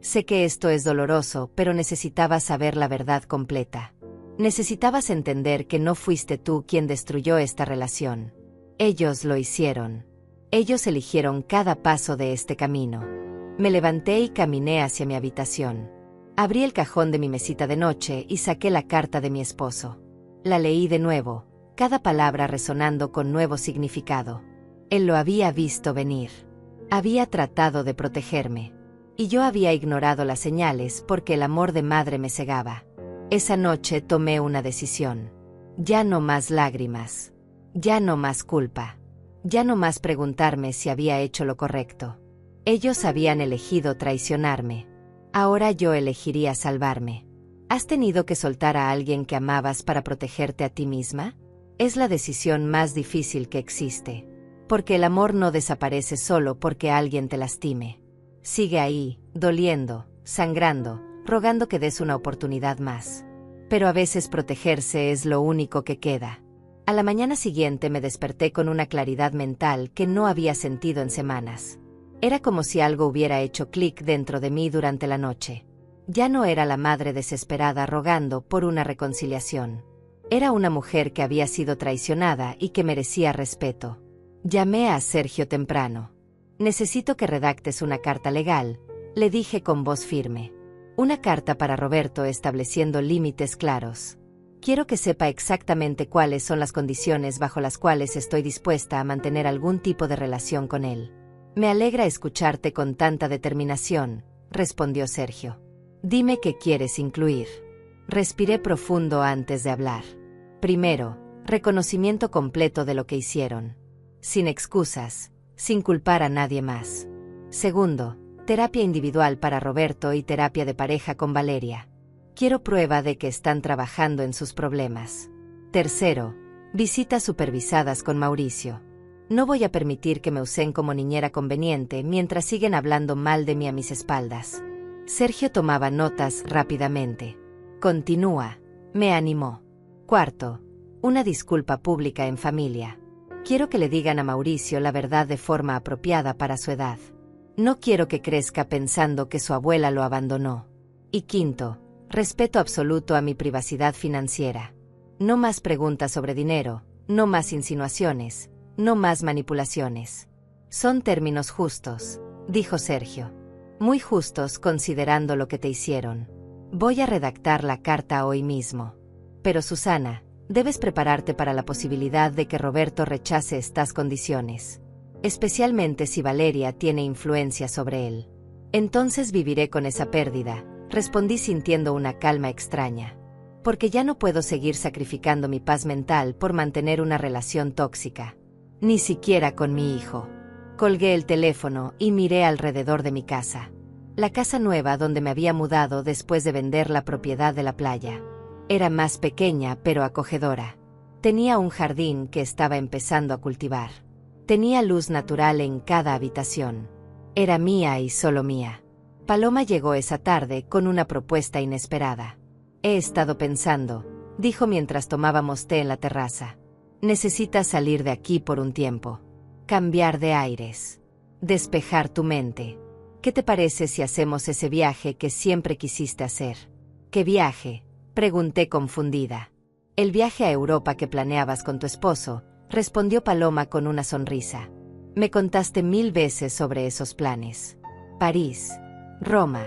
«Sé que esto es doloroso, pero necesitabas saber la verdad completa. Necesitabas entender que no fuiste tú quien destruyó esta relación. Ellos lo hicieron. Ellos eligieron cada paso de este camino». Me levanté y caminé hacia mi habitación. Abrí el cajón de mi mesita de noche y saqué la carta de mi esposo. La leí de nuevo, cada palabra resonando con nuevo significado. Él lo había visto venir. Había tratado de protegerme. Y yo había ignorado las señales porque el amor de madre me cegaba. Esa noche tomé una decisión. Ya no más lágrimas. Ya no más culpa. Ya no más preguntarme si había hecho lo correcto. Ellos habían elegido traicionarme. Ahora yo elegiría salvarme. ¿Has tenido que soltar a alguien que amabas para protegerte a ti misma? Es la decisión más difícil que existe. Porque el amor no desaparece solo porque alguien te lastime. Sigue ahí, doliendo, sangrando, rogando que des una oportunidad más. Pero a veces protegerse es lo único que queda. A la mañana siguiente me desperté con una claridad mental que no había sentido en semanas. Era como si algo hubiera hecho clic dentro de mí durante la noche. Ya no era la madre desesperada rogando por una reconciliación. Era una mujer que había sido traicionada y que merecía respeto. Llamé a Sergio temprano. «Necesito que redactes una carta legal», le dije con voz firme. «Una carta para Roberto estableciendo límites claros. Quiero que sepa exactamente cuáles son las condiciones bajo las cuales estoy dispuesta a mantener algún tipo de relación con él». «Me alegra escucharte con tanta determinación», respondió Sergio. «Dime qué quieres incluir». Respiré profundo antes de hablar. Primero, reconocimiento completo de lo que hicieron. Sin excusas, sin culpar a nadie más. Segundo, terapia individual para Roberto y terapia de pareja con Valeria. Quiero prueba de que están trabajando en sus problemas. Tercero, visitas supervisadas con Mauricio. No voy a permitir que me usen como niñera conveniente mientras siguen hablando mal de mí a mis espaldas. Sergio tomaba notas rápidamente. «Continúa», me animó. Cuarto, una disculpa pública en familia. Quiero que le digan a Mauricio la verdad de forma apropiada para su edad. No quiero que crezca pensando que su abuela lo abandonó. Y quinto, respeto absoluto a mi privacidad financiera. No más preguntas sobre dinero, No más insinuaciones, no más manipulaciones. Son términos justos, dijo Sergio. Muy justos considerando lo que te hicieron. Voy a redactar la carta hoy mismo. Pero Susana, debes prepararte para la posibilidad de que Roberto rechace estas condiciones. Especialmente si Valeria tiene influencia sobre él. Entonces viviré con esa pérdida, respondí sintiendo una calma extraña. Porque ya no puedo seguir sacrificando mi paz mental por mantener una relación tóxica. Ni siquiera con mi hijo. Colgué el teléfono y miré alrededor de mi casa. La casa nueva donde me había mudado después de vender la propiedad de la playa. Era más pequeña pero acogedora. Tenía un jardín que estaba empezando a cultivar. Tenía luz natural en cada habitación. Era mía y solo mía. Paloma llegó esa tarde con una propuesta inesperada. He estado pensando, dijo mientras tomábamos té en la terraza. Necesitas salir de aquí por un tiempo. Cambiar de aires. Despejar tu mente. ¿Qué te parece si hacemos ese viaje que siempre quisiste hacer? ¿Qué viaje?, pregunté confundida. El viaje a Europa que planeabas con tu esposo, respondió Paloma con una sonrisa. Me contaste 1000 veces sobre esos planes. París, Roma,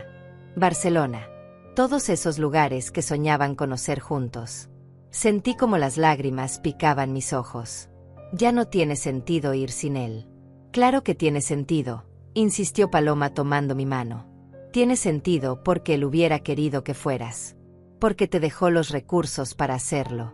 Barcelona. Todos esos lugares que soñaban conocer juntos. Sentí como las lágrimas picaban mis ojos. Ya no tiene sentido ir sin él. Claro que tiene sentido, insistió Paloma tomando mi mano. Tiene sentido porque él hubiera querido que fueras. Porque te dejó los recursos para hacerlo.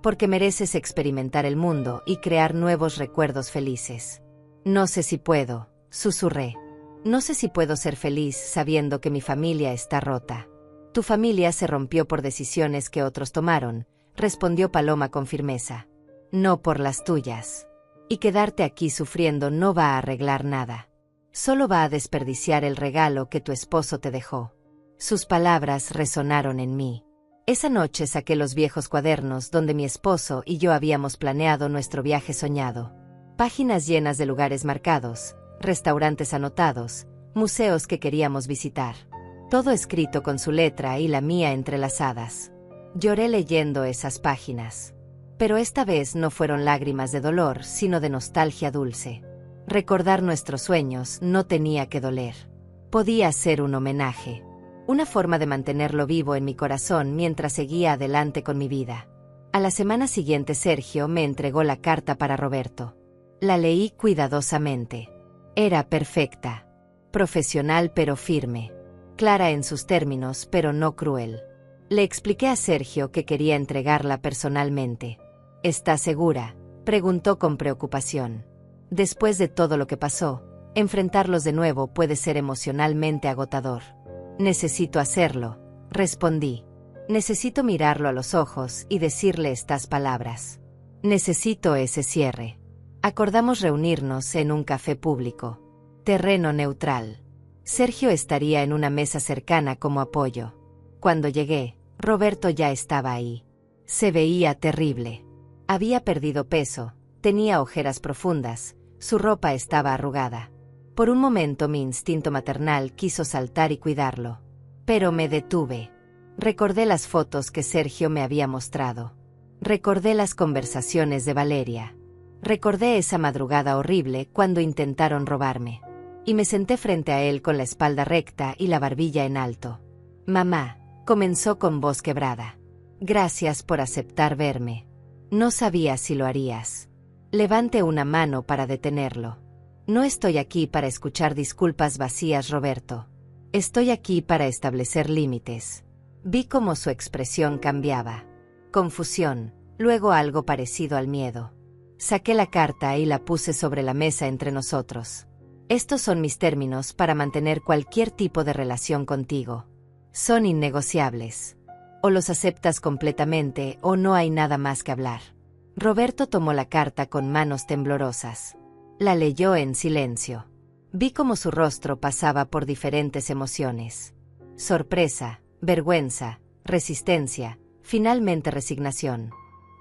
Porque mereces experimentar el mundo y crear nuevos recuerdos felices. No sé si puedo, susurré. No sé si puedo ser feliz sabiendo que mi familia está rota. Tu familia se rompió por decisiones que otros tomaron, respondió Paloma con firmeza. No por las tuyas. Y quedarte aquí sufriendo no va a arreglar nada. Solo va a desperdiciar el regalo que tu esposo te dejó. Sus palabras resonaron en mí. Esa noche saqué los viejos cuadernos donde mi esposo y yo habíamos planeado nuestro viaje soñado. Páginas llenas de lugares marcados, restaurantes anotados, museos que queríamos visitar. Todo escrito con su letra y la mía entrelazadas. Lloré leyendo esas páginas. Pero esta vez no fueron lágrimas de dolor, sino de nostalgia dulce. Recordar nuestros sueños no tenía que doler. Podía ser un homenaje. Una forma de mantenerlo vivo en mi corazón mientras seguía adelante con mi vida. A la semana siguiente Sergio me entregó la carta para Roberto. La leí cuidadosamente. Era perfecta. Profesional pero firme. Clara en sus términos pero no cruel. Le expliqué a Sergio que quería entregarla personalmente. ¿Estás segura?, preguntó con preocupación. Después de todo lo que pasó, enfrentarlos de nuevo puede ser emocionalmente agotador. Necesito hacerlo, respondí. Necesito mirarlo a los ojos y decirle estas palabras. Necesito ese cierre. Acordamos reunirnos en un café público. Terreno neutral. Sergio estaría en una mesa cercana como apoyo. Cuando llegué, Roberto ya estaba ahí. Se veía terrible. Había perdido peso, tenía ojeras profundas, su ropa estaba arrugada. Por un momento mi instinto maternal quiso saltar y cuidarlo. Pero me detuve. Recordé las fotos que Sergio me había mostrado. Recordé las conversaciones de Valeria. Recordé esa madrugada horrible cuando intentaron robarme. Y me senté frente a él con la espalda recta y la barbilla en alto. Mamá, comenzó con voz quebrada. Gracias por aceptar verme. No sabía si lo harías. Levante una mano para detenerlo. No estoy aquí para escuchar disculpas vacías, Roberto. Estoy aquí para establecer límites. Vi cómo su expresión cambiaba. Confusión, luego algo parecido al miedo. Saqué la carta y la puse sobre la mesa entre nosotros. Estos son mis términos para mantener cualquier tipo de relación contigo. Son innegociables. O los aceptas completamente o no hay nada más que hablar. Roberto tomó la carta con manos temblorosas. La leyó en silencio. Vi cómo su rostro pasaba por diferentes emociones. Sorpresa, vergüenza, resistencia, finalmente resignación.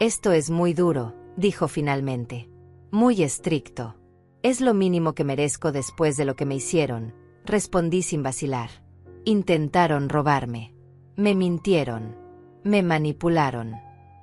Esto es muy duro, dijo finalmente. Muy estricto. Es lo mínimo que merezco después de lo que me hicieron, respondí sin vacilar. Intentaron robarme. Me mintieron. Me manipularon.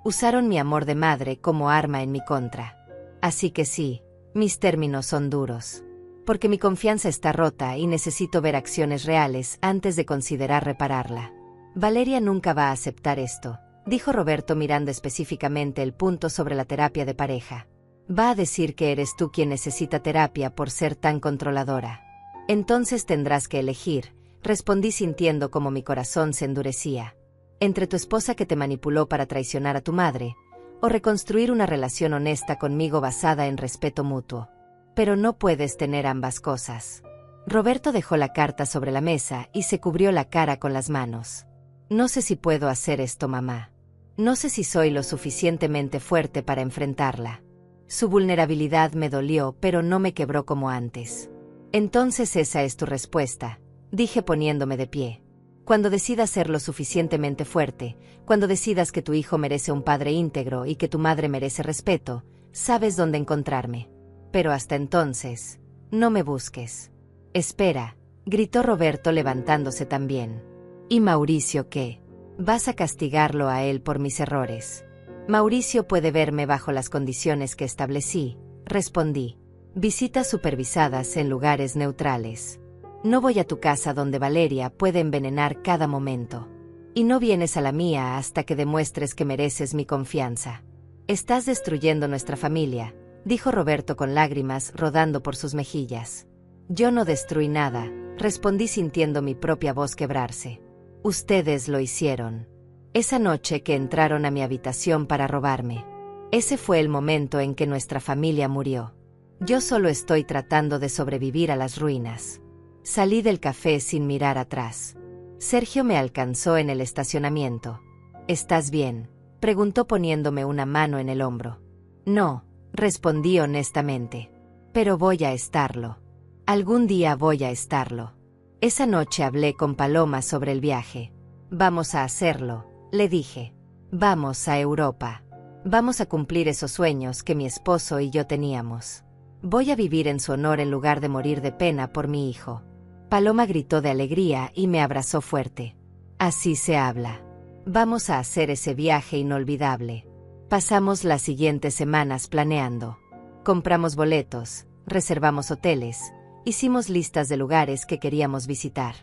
Usaron mi amor de madre como arma en mi contra. Así que sí, mis términos son duros. Porque mi confianza está rota y necesito ver acciones reales antes de considerar repararla. Valeria nunca va a aceptar esto, dijo Roberto mirando específicamente el punto sobre la terapia de pareja. Va a decir que eres tú quien necesita terapia por ser tan controladora. Entonces tendrás que elegir, respondí sintiendo como mi corazón se endurecía. Entre tu esposa que te manipuló para traicionar a tu madre, o reconstruir una relación honesta conmigo basada en respeto mutuo. Pero no puedes tener ambas cosas. Roberto dejó la carta sobre la mesa y se cubrió la cara con las manos. No sé si puedo hacer esto, mamá. No sé si soy lo suficientemente fuerte para enfrentarla. Su vulnerabilidad me dolió, pero no me quebró como antes. Entonces esa es tu respuesta, dije poniéndome de pie. Cuando decidas ser lo suficientemente fuerte, cuando decidas que tu hijo merece un padre íntegro y que tu madre merece respeto, sabes dónde encontrarme. Pero hasta entonces, no me busques. Espera, gritó Roberto levantándose también. ¿Y Mauricio qué? Vas a castigarlo a él por mis errores. Mauricio puede verme bajo las condiciones que establecí, respondí. Visitas supervisadas en lugares neutrales. No voy a tu casa donde Valeria puede envenenar cada momento. Y no vienes a la mía hasta que demuestres que mereces mi confianza. Estás destruyendo nuestra familia, dijo Roberto con lágrimas rodando por sus mejillas. Yo no destruí nada, respondí sintiendo mi propia voz quebrarse. Ustedes lo hicieron. Esa noche que entraron a mi habitación para robarme. Ese fue el momento en que nuestra familia murió. Yo solo estoy tratando de sobrevivir a las ruinas. Salí del café sin mirar atrás. Sergio me alcanzó en el estacionamiento. ¿Estás bien?, preguntó poniéndome una mano en el hombro. No, respondí honestamente. Pero voy a estarlo. Algún día voy a estarlo. Esa noche hablé con Paloma sobre el viaje. Vamos a hacerlo, le dije. Vamos a Europa. Vamos a cumplir esos sueños que mi esposo y yo teníamos. Voy a vivir en su honor en lugar de morir de pena por mi hijo. Paloma gritó de alegría y me abrazó fuerte. Así se habla. Vamos a hacer ese viaje inolvidable. Pasamos las siguientes semanas planeando. Compramos boletos, reservamos hoteles, hicimos listas de lugares que queríamos visitar.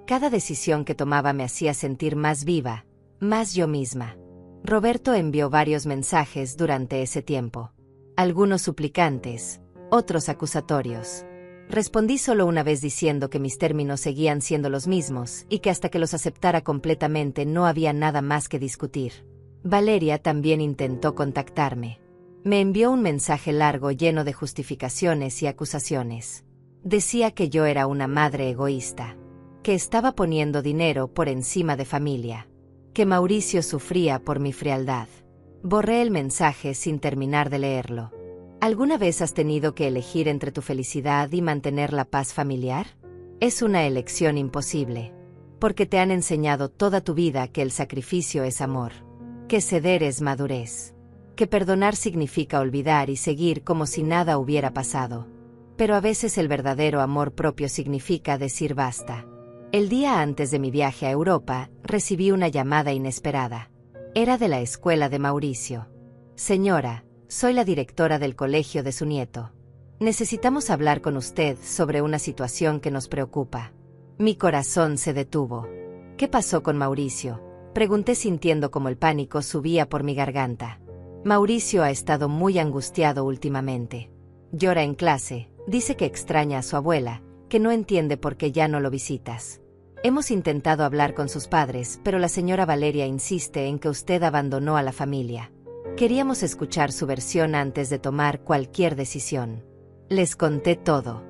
Cada decisión que tomaba me hacía sentir más viva, más yo misma. Roberto envió varios mensajes durante ese tiempo. Algunos suplicantes, otros acusatorios. Respondí solo una vez diciendo que mis términos seguían siendo los mismos y que hasta que los aceptara completamente no había nada más que discutir. Valeria también intentó contactarme. Me envió un mensaje largo lleno de justificaciones y acusaciones. Decía que yo era una madre egoísta, que estaba poniendo dinero por encima de familia, que Mauricio sufría por mi frialdad. Borré el mensaje sin terminar de leerlo. ¿Alguna vez has tenido que elegir entre tu felicidad y mantener la paz familiar? Es una elección imposible, porque te han enseñado toda tu vida que el sacrificio es amor, que ceder es madurez, que perdonar significa olvidar y seguir como si nada hubiera pasado. Pero a veces el verdadero amor propio significa decir basta. El día antes de mi viaje a Europa, recibí una llamada inesperada. Era de la escuela de Mauricio. Señora, soy la directora del colegio de su nieto. Necesitamos hablar con usted sobre una situación que nos preocupa. Mi corazón se detuvo. ¿Qué pasó con Mauricio?, pregunté sintiendo como el pánico subía por mi garganta. Mauricio ha estado muy angustiado últimamente. Llora en clase, dice que extraña a su abuela, que no entiende por qué ya no lo visitas. Hemos intentado hablar con sus padres, pero la señora Valeria insiste en que usted abandonó a la familia. Queríamos escuchar su versión antes de tomar cualquier decisión. Les conté todo.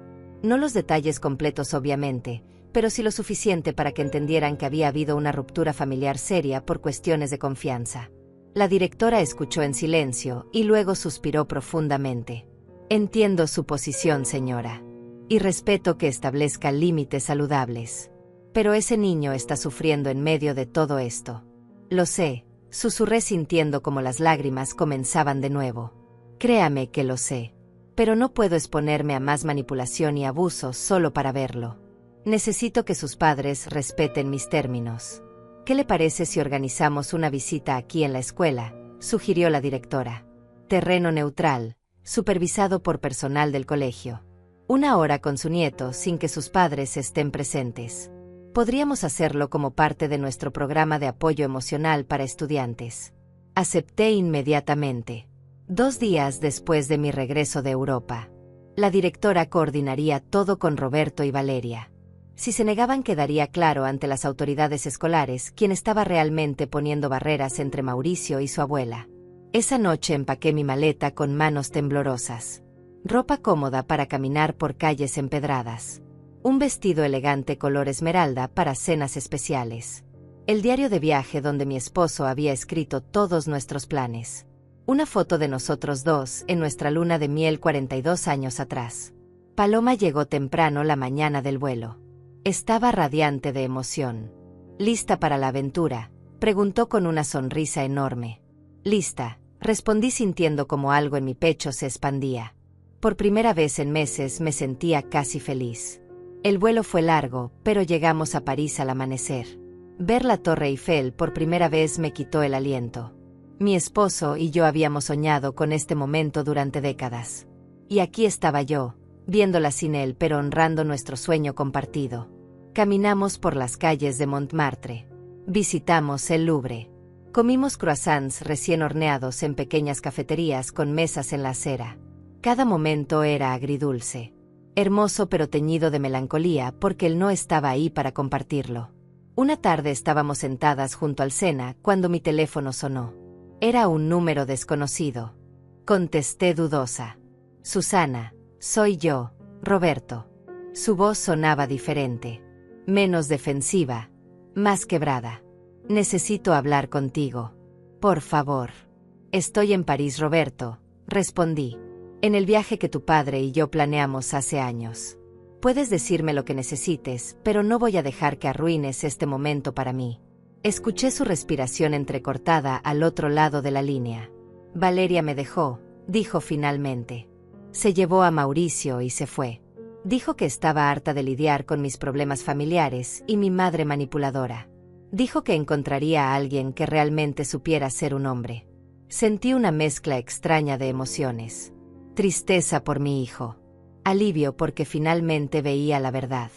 No los detalles completos obviamente, pero sí lo suficiente para que entendieran que había habido una ruptura familiar seria por cuestiones de confianza. La directora escuchó en silencio y luego suspiró profundamente. Entiendo su posición, señora, y respeto que establezca límites saludables. Pero ese niño está sufriendo en medio de todo esto. Lo sé, susurré sintiendo como las lágrimas comenzaban de nuevo. Créame que lo sé. Pero no puedo exponerme a más manipulación y abuso solo para verlo. Necesito que sus padres respeten mis términos. ¿Qué le parece si organizamos una visita aquí en la escuela, sugirió la directora. Terreno neutral, supervisado por personal del colegio. 1 hora con su nieto sin que sus padres estén presentes. Podríamos hacerlo como parte de nuestro programa de apoyo emocional para estudiantes. Acepté inmediatamente. 2 días después de mi regreso de Europa. La directora coordinaría todo con Roberto y Valeria. Si se negaban, quedaría claro ante las autoridades escolares quién estaba realmente poniendo barreras entre Mauricio y su abuela. Esa noche empaqué mi maleta con manos temblorosas. Ropa cómoda para caminar por calles empedradas. Un vestido elegante color esmeralda para cenas especiales. El diario de viaje donde mi esposo había escrito todos nuestros planes. Una foto de nosotros dos en nuestra luna de miel 42 años atrás. Paloma llegó temprano la mañana del vuelo. Estaba radiante de emoción. ¿Lista para la aventura?, preguntó con una sonrisa enorme. Lista, respondí sintiendo como algo en mi pecho se expandía. Por primera vez en meses me sentía casi feliz. El vuelo fue largo, pero llegamos a París al amanecer. Ver la Torre Eiffel por primera vez me quitó el aliento. Mi esposo y yo habíamos soñado con este momento durante décadas. Y aquí estaba yo, viéndola sin él pero honrando nuestro sueño compartido. Caminamos por las calles de Montmartre. Visitamos el Louvre. Comimos croissants recién horneados en pequeñas cafeterías con mesas en la acera. Cada momento era agridulce. Hermoso pero teñido de melancolía porque él no estaba ahí para compartirlo. Una tarde estábamos sentadas junto al Sena cuando mi teléfono sonó. Era un número desconocido. Contesté dudosa. Susana, soy yo, Roberto. Su voz sonaba diferente. Menos defensiva. Más quebrada. Necesito hablar contigo. Por favor. Estoy en París, Roberto, respondí. En el viaje que tu padre y yo planeamos hace años. Puedes decirme lo que necesites, pero no voy a dejar que arruines este momento para mí. Escuché su respiración entrecortada al otro lado de la línea. Valeria me dejó, dijo finalmente. Se llevó a Mauricio y se fue. Dijo que estaba harta de lidiar con mis problemas familiares y mi madre manipuladora. Dijo que encontraría a alguien que realmente supiera ser un hombre. Sentí una mezcla extraña de emociones. Tristeza por mi hijo. Alivio porque finalmente veía la verdad.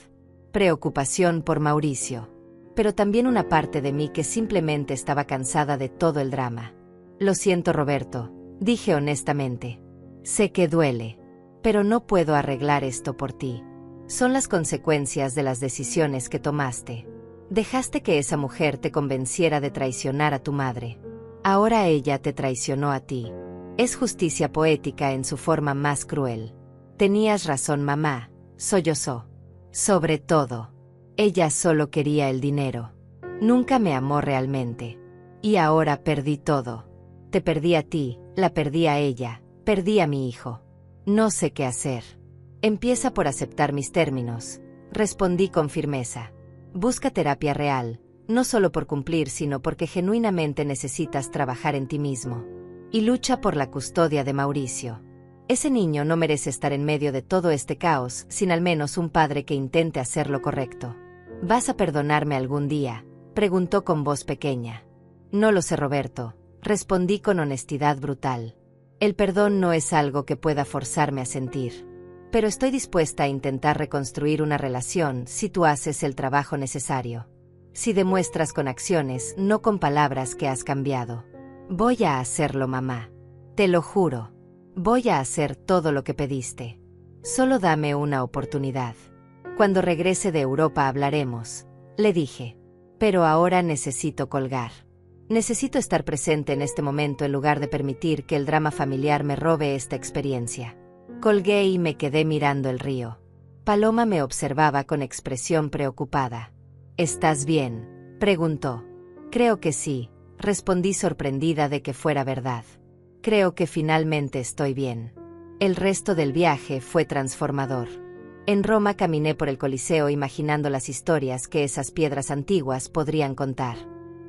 Preocupación por Mauricio. Pero también una parte de mí que simplemente estaba cansada de todo el drama. Lo siento, Roberto, dije honestamente. Sé que duele, pero no puedo arreglar esto por ti. Son las consecuencias de las decisiones que tomaste. Dejaste que esa mujer te convenciera de traicionar a tu madre. Ahora ella te traicionó a ti. Es justicia poética en su forma más cruel. Tenías razón, mamá, sollozó. Sobre todo. Ella solo quería el dinero. Nunca me amó realmente. Y ahora perdí todo. Te perdí a ti, la perdí a ella, perdí a mi hijo. No sé qué hacer. Empieza por aceptar mis términos, respondí con firmeza. Busca terapia real, no solo por cumplir, sino porque genuinamente necesitas trabajar en ti mismo. Y lucha por la custodia de Mauricio. Ese niño no merece estar en medio de todo este caos sin al menos un padre que intente hacer lo correcto. ¿Vas a perdonarme algún día?, preguntó con voz pequeña. No lo sé, Roberto, respondí con honestidad brutal. El perdón no es algo que pueda forzarme a sentir. Pero estoy dispuesta a intentar reconstruir una relación si tú haces el trabajo necesario. Si demuestras con acciones, no con palabras, que has cambiado. Voy a hacerlo, mamá. Te lo juro. Voy a hacer todo lo que pediste. Solo dame una oportunidad. Cuando regrese de Europa hablaremos, le dije. Pero ahora necesito colgar. Necesito estar presente en este momento en lugar de permitir que el drama familiar me robe esta experiencia. Colgué y me quedé mirando el río. Paloma me observaba con expresión preocupada. ¿Estás bien?, preguntó. Creo que sí, respondí sorprendida de que fuera verdad. Creo que finalmente estoy bien. El resto del viaje fue transformador. En Roma caminé por el Coliseo imaginando las historias que esas piedras antiguas podrían contar.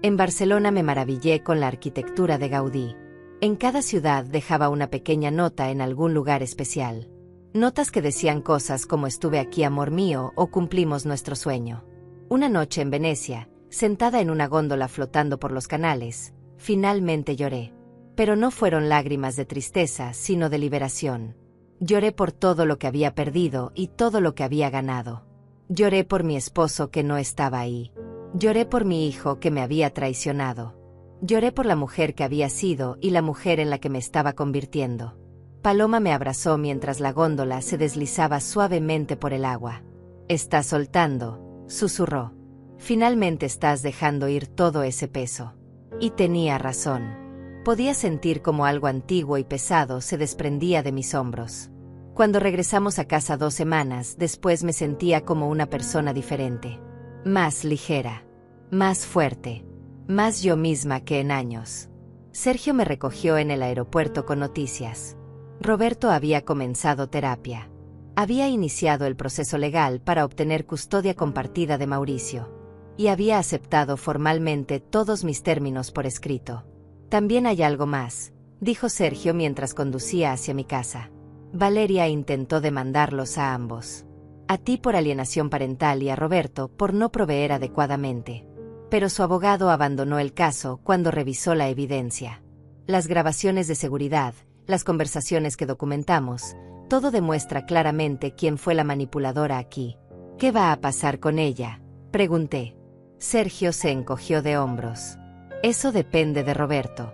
En Barcelona me maravillé con la arquitectura de Gaudí. En cada ciudad dejaba una pequeña nota en algún lugar especial. Notas que decían cosas como estuve aquí, amor mío, o cumplimos nuestro sueño. Una noche en Venecia, sentada en una góndola flotando por los canales, finalmente lloré. Pero no fueron lágrimas de tristeza, sino de liberación. Lloré por todo lo que había perdido y todo lo que había ganado. Lloré por mi esposo que no estaba ahí. Lloré por mi hijo que me había traicionado. Lloré por la mujer que había sido y la mujer en la que me estaba convirtiendo. Paloma me abrazó mientras la góndola se deslizaba suavemente por el agua. «Estás soltando», susurró. «Finalmente estás dejando ir todo ese peso». Y tenía razón. Podía sentir como algo antiguo y pesado se desprendía de mis hombros. Cuando regresamos a casa 2 semanas después me sentía como una persona diferente. Más ligera. Más fuerte. Más yo misma que en años. Sergio me recogió en el aeropuerto con noticias. Roberto había comenzado terapia. Había iniciado el proceso legal para obtener custodia compartida de Mauricio. Y había aceptado formalmente todos mis términos por escrito. «También hay algo más», dijo Sergio mientras conducía hacia mi casa. «Valeria intentó demandarlos a ambos. A ti por alienación parental y a Roberto por no proveer adecuadamente. Pero su abogado abandonó el caso cuando revisó la evidencia. Las grabaciones de seguridad, las conversaciones que documentamos, todo demuestra claramente quién fue la manipuladora aquí». «¿Qué va a pasar con ella?», pregunté. Sergio se encogió de hombros. «Eso depende de Roberto.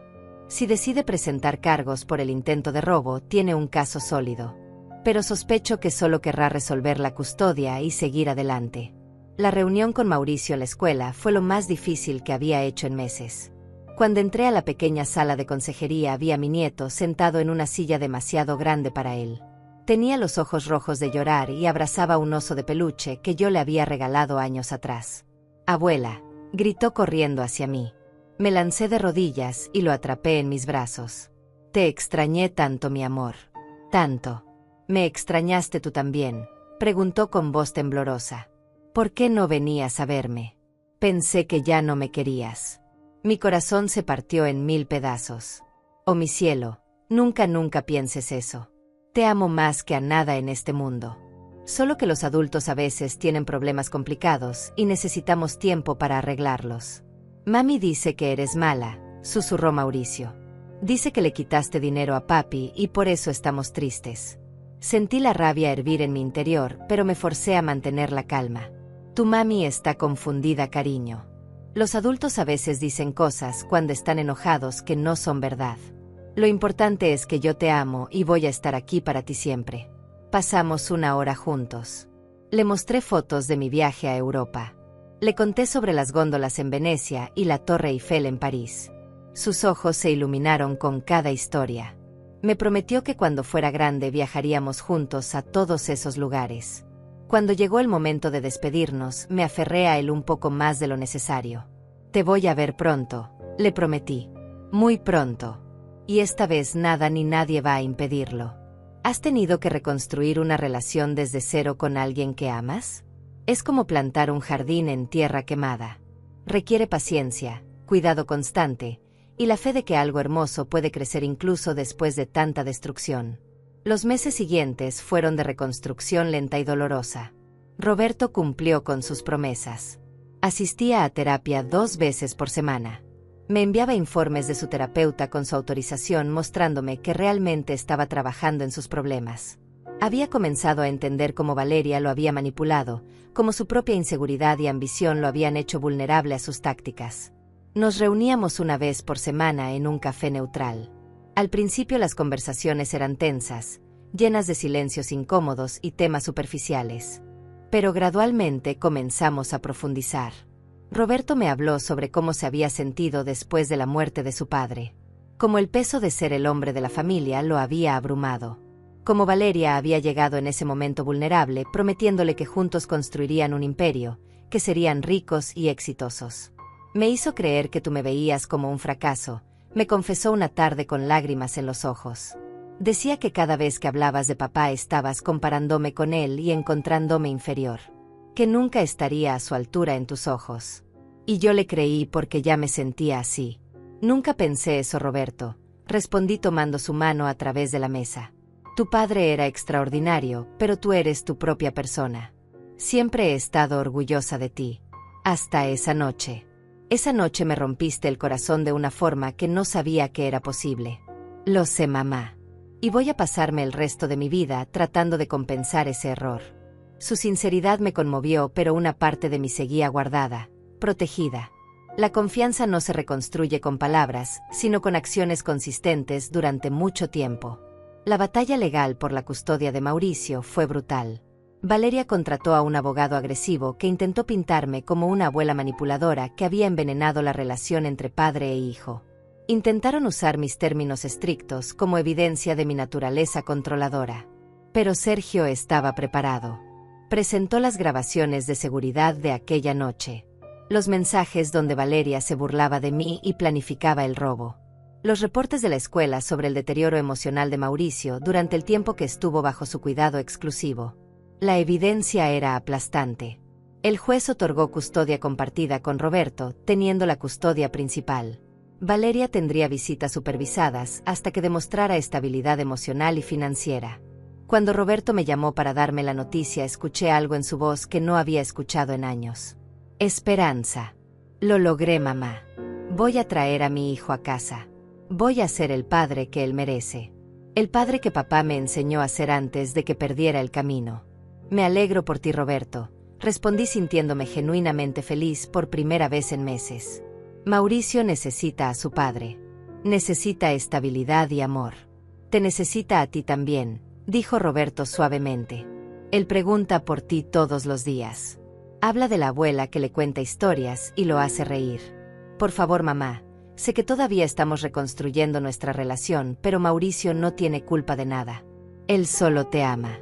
Si decide presentar cargos por el intento de robo, tiene un caso sólido. Pero sospecho que solo querrá resolver la custodia y seguir adelante». La reunión con Mauricio en la escuela fue lo más difícil que había hecho en meses. Cuando entré a la pequeña sala de consejería vi a mi nieto sentado en una silla demasiado grande para él. Tenía los ojos rojos de llorar y abrazaba un oso de peluche que yo le había regalado años atrás. «Abuela», gritó corriendo hacia mí. Me lancé de rodillas y lo atrapé en mis brazos. «Te extrañé tanto, mi amor. Tanto». «¿Me extrañaste tú también?», preguntó con voz temblorosa. «¿Por qué no venías a verme? Pensé que ya no me querías». Mi corazón se partió en 1000 pedazos. «Oh, mi cielo, nunca pienses eso. Te amo más que a nada en este mundo. Solo que los adultos a veces tienen problemas complicados y necesitamos tiempo para arreglarlos». «Mami dice que eres mala», susurró Mauricio. «Dice que le quitaste dinero a papi y por eso estamos tristes». Sentí la rabia hervir en mi interior, pero me forcé a mantener la calma. «Tu mami está confundida, cariño. Los adultos a veces dicen cosas cuando están enojados que no son verdad. Lo importante es que yo te amo y voy a estar aquí para ti siempre». Pasamos 1 hora juntos. Le mostré fotos de mi viaje a Europa. Le conté sobre las góndolas en Venecia y la Torre Eiffel en París. Sus ojos se iluminaron con cada historia. Me prometió que cuando fuera grande viajaríamos juntos a todos esos lugares. Cuando llegó el momento de despedirnos, me aferré a él un poco más de lo necesario. «Te voy a ver pronto», le prometí. «Muy pronto. Y esta vez nada ni nadie va a impedirlo». ¿Has tenido que reconstruir una relación desde cero con alguien que amas? Es como plantar un jardín en tierra quemada. Requiere paciencia, cuidado constante, y la fe de que algo hermoso puede crecer incluso después de tanta destrucción. Los meses siguientes fueron de reconstrucción lenta y dolorosa. Roberto cumplió con sus promesas. Asistía a terapia 2 veces por semana. Me enviaba informes de su terapeuta con su autorización mostrándome que realmente estaba trabajando en sus problemas. Había comenzado a entender cómo Valeria lo había manipulado, cómo su propia inseguridad y ambición lo habían hecho vulnerable a sus tácticas. Nos reuníamos 1 vez por semana en un café neutral. Al principio las conversaciones eran tensas, llenas de silencios incómodos y temas superficiales. Pero gradualmente comenzamos a profundizar. Roberto me habló sobre cómo se había sentido después de la muerte de su padre. Cómo el peso de ser el hombre de la familia lo había abrumado. Cómo Valeria había llegado en ese momento vulnerable, prometiéndole que juntos construirían un imperio, que serían ricos y exitosos. Me hizo creer que tú me veías como un fracaso, me confesó una tarde con lágrimas en los ojos. Decía que cada vez que hablabas de papá estabas comparándome con él y encontrándome inferior. Que nunca estaría a su altura en tus ojos. Y yo le creí porque ya me sentía así. Nunca pensé eso, Roberto, respondí tomando su mano a través de la mesa. Tu padre era extraordinario, pero tú eres tu propia persona. Siempre he estado orgullosa de ti. Hasta esa noche. Esa noche me rompiste el corazón de una forma que no sabía que era posible. Lo sé, mamá. Y voy a pasarme el resto de mi vida tratando de compensar ese error. Su sinceridad me conmovió, pero una parte de mí seguía guardada, protegida. La confianza no se reconstruye con palabras, sino con acciones consistentes durante mucho tiempo. La batalla legal por la custodia de Mauricio fue brutal. Valeria contrató a un abogado agresivo que intentó pintarme como una abuela manipuladora que había envenenado la relación entre padre e hijo. Intentaron usar mis términos estrictos como evidencia de mi naturaleza controladora. Pero Sergio estaba preparado. Presentó las grabaciones de seguridad de aquella noche. Los mensajes donde Valeria se burlaba de mí y planificaba el robo. Los reportes de la escuela sobre el deterioro emocional de Mauricio durante el tiempo que estuvo bajo su cuidado exclusivo. La evidencia era aplastante. El juez otorgó custodia compartida con Roberto, teniendo la custodia principal. Valeria tendría visitas supervisadas hasta que demostrara estabilidad emocional y financiera. Cuando Roberto me llamó para darme la noticia, escuché algo en su voz que no había escuchado en años. Esperanza. Lo logré, mamá. Voy a traer a mi hijo a casa. Voy a ser el padre que él merece. El padre que papá me enseñó a ser antes de que perdiera el camino. Me alegro por ti, Roberto, respondí sintiéndome genuinamente feliz por primera vez en meses. Mauricio necesita a su padre. Necesita estabilidad y amor. Te necesita a ti también, dijo Roberto suavemente. Él pregunta por ti todos los días. Habla de la abuela que le cuenta historias y lo hace reír. Por favor, mamá, sé que todavía estamos reconstruyendo nuestra relación, pero Mauricio no tiene culpa de nada. Él solo te ama.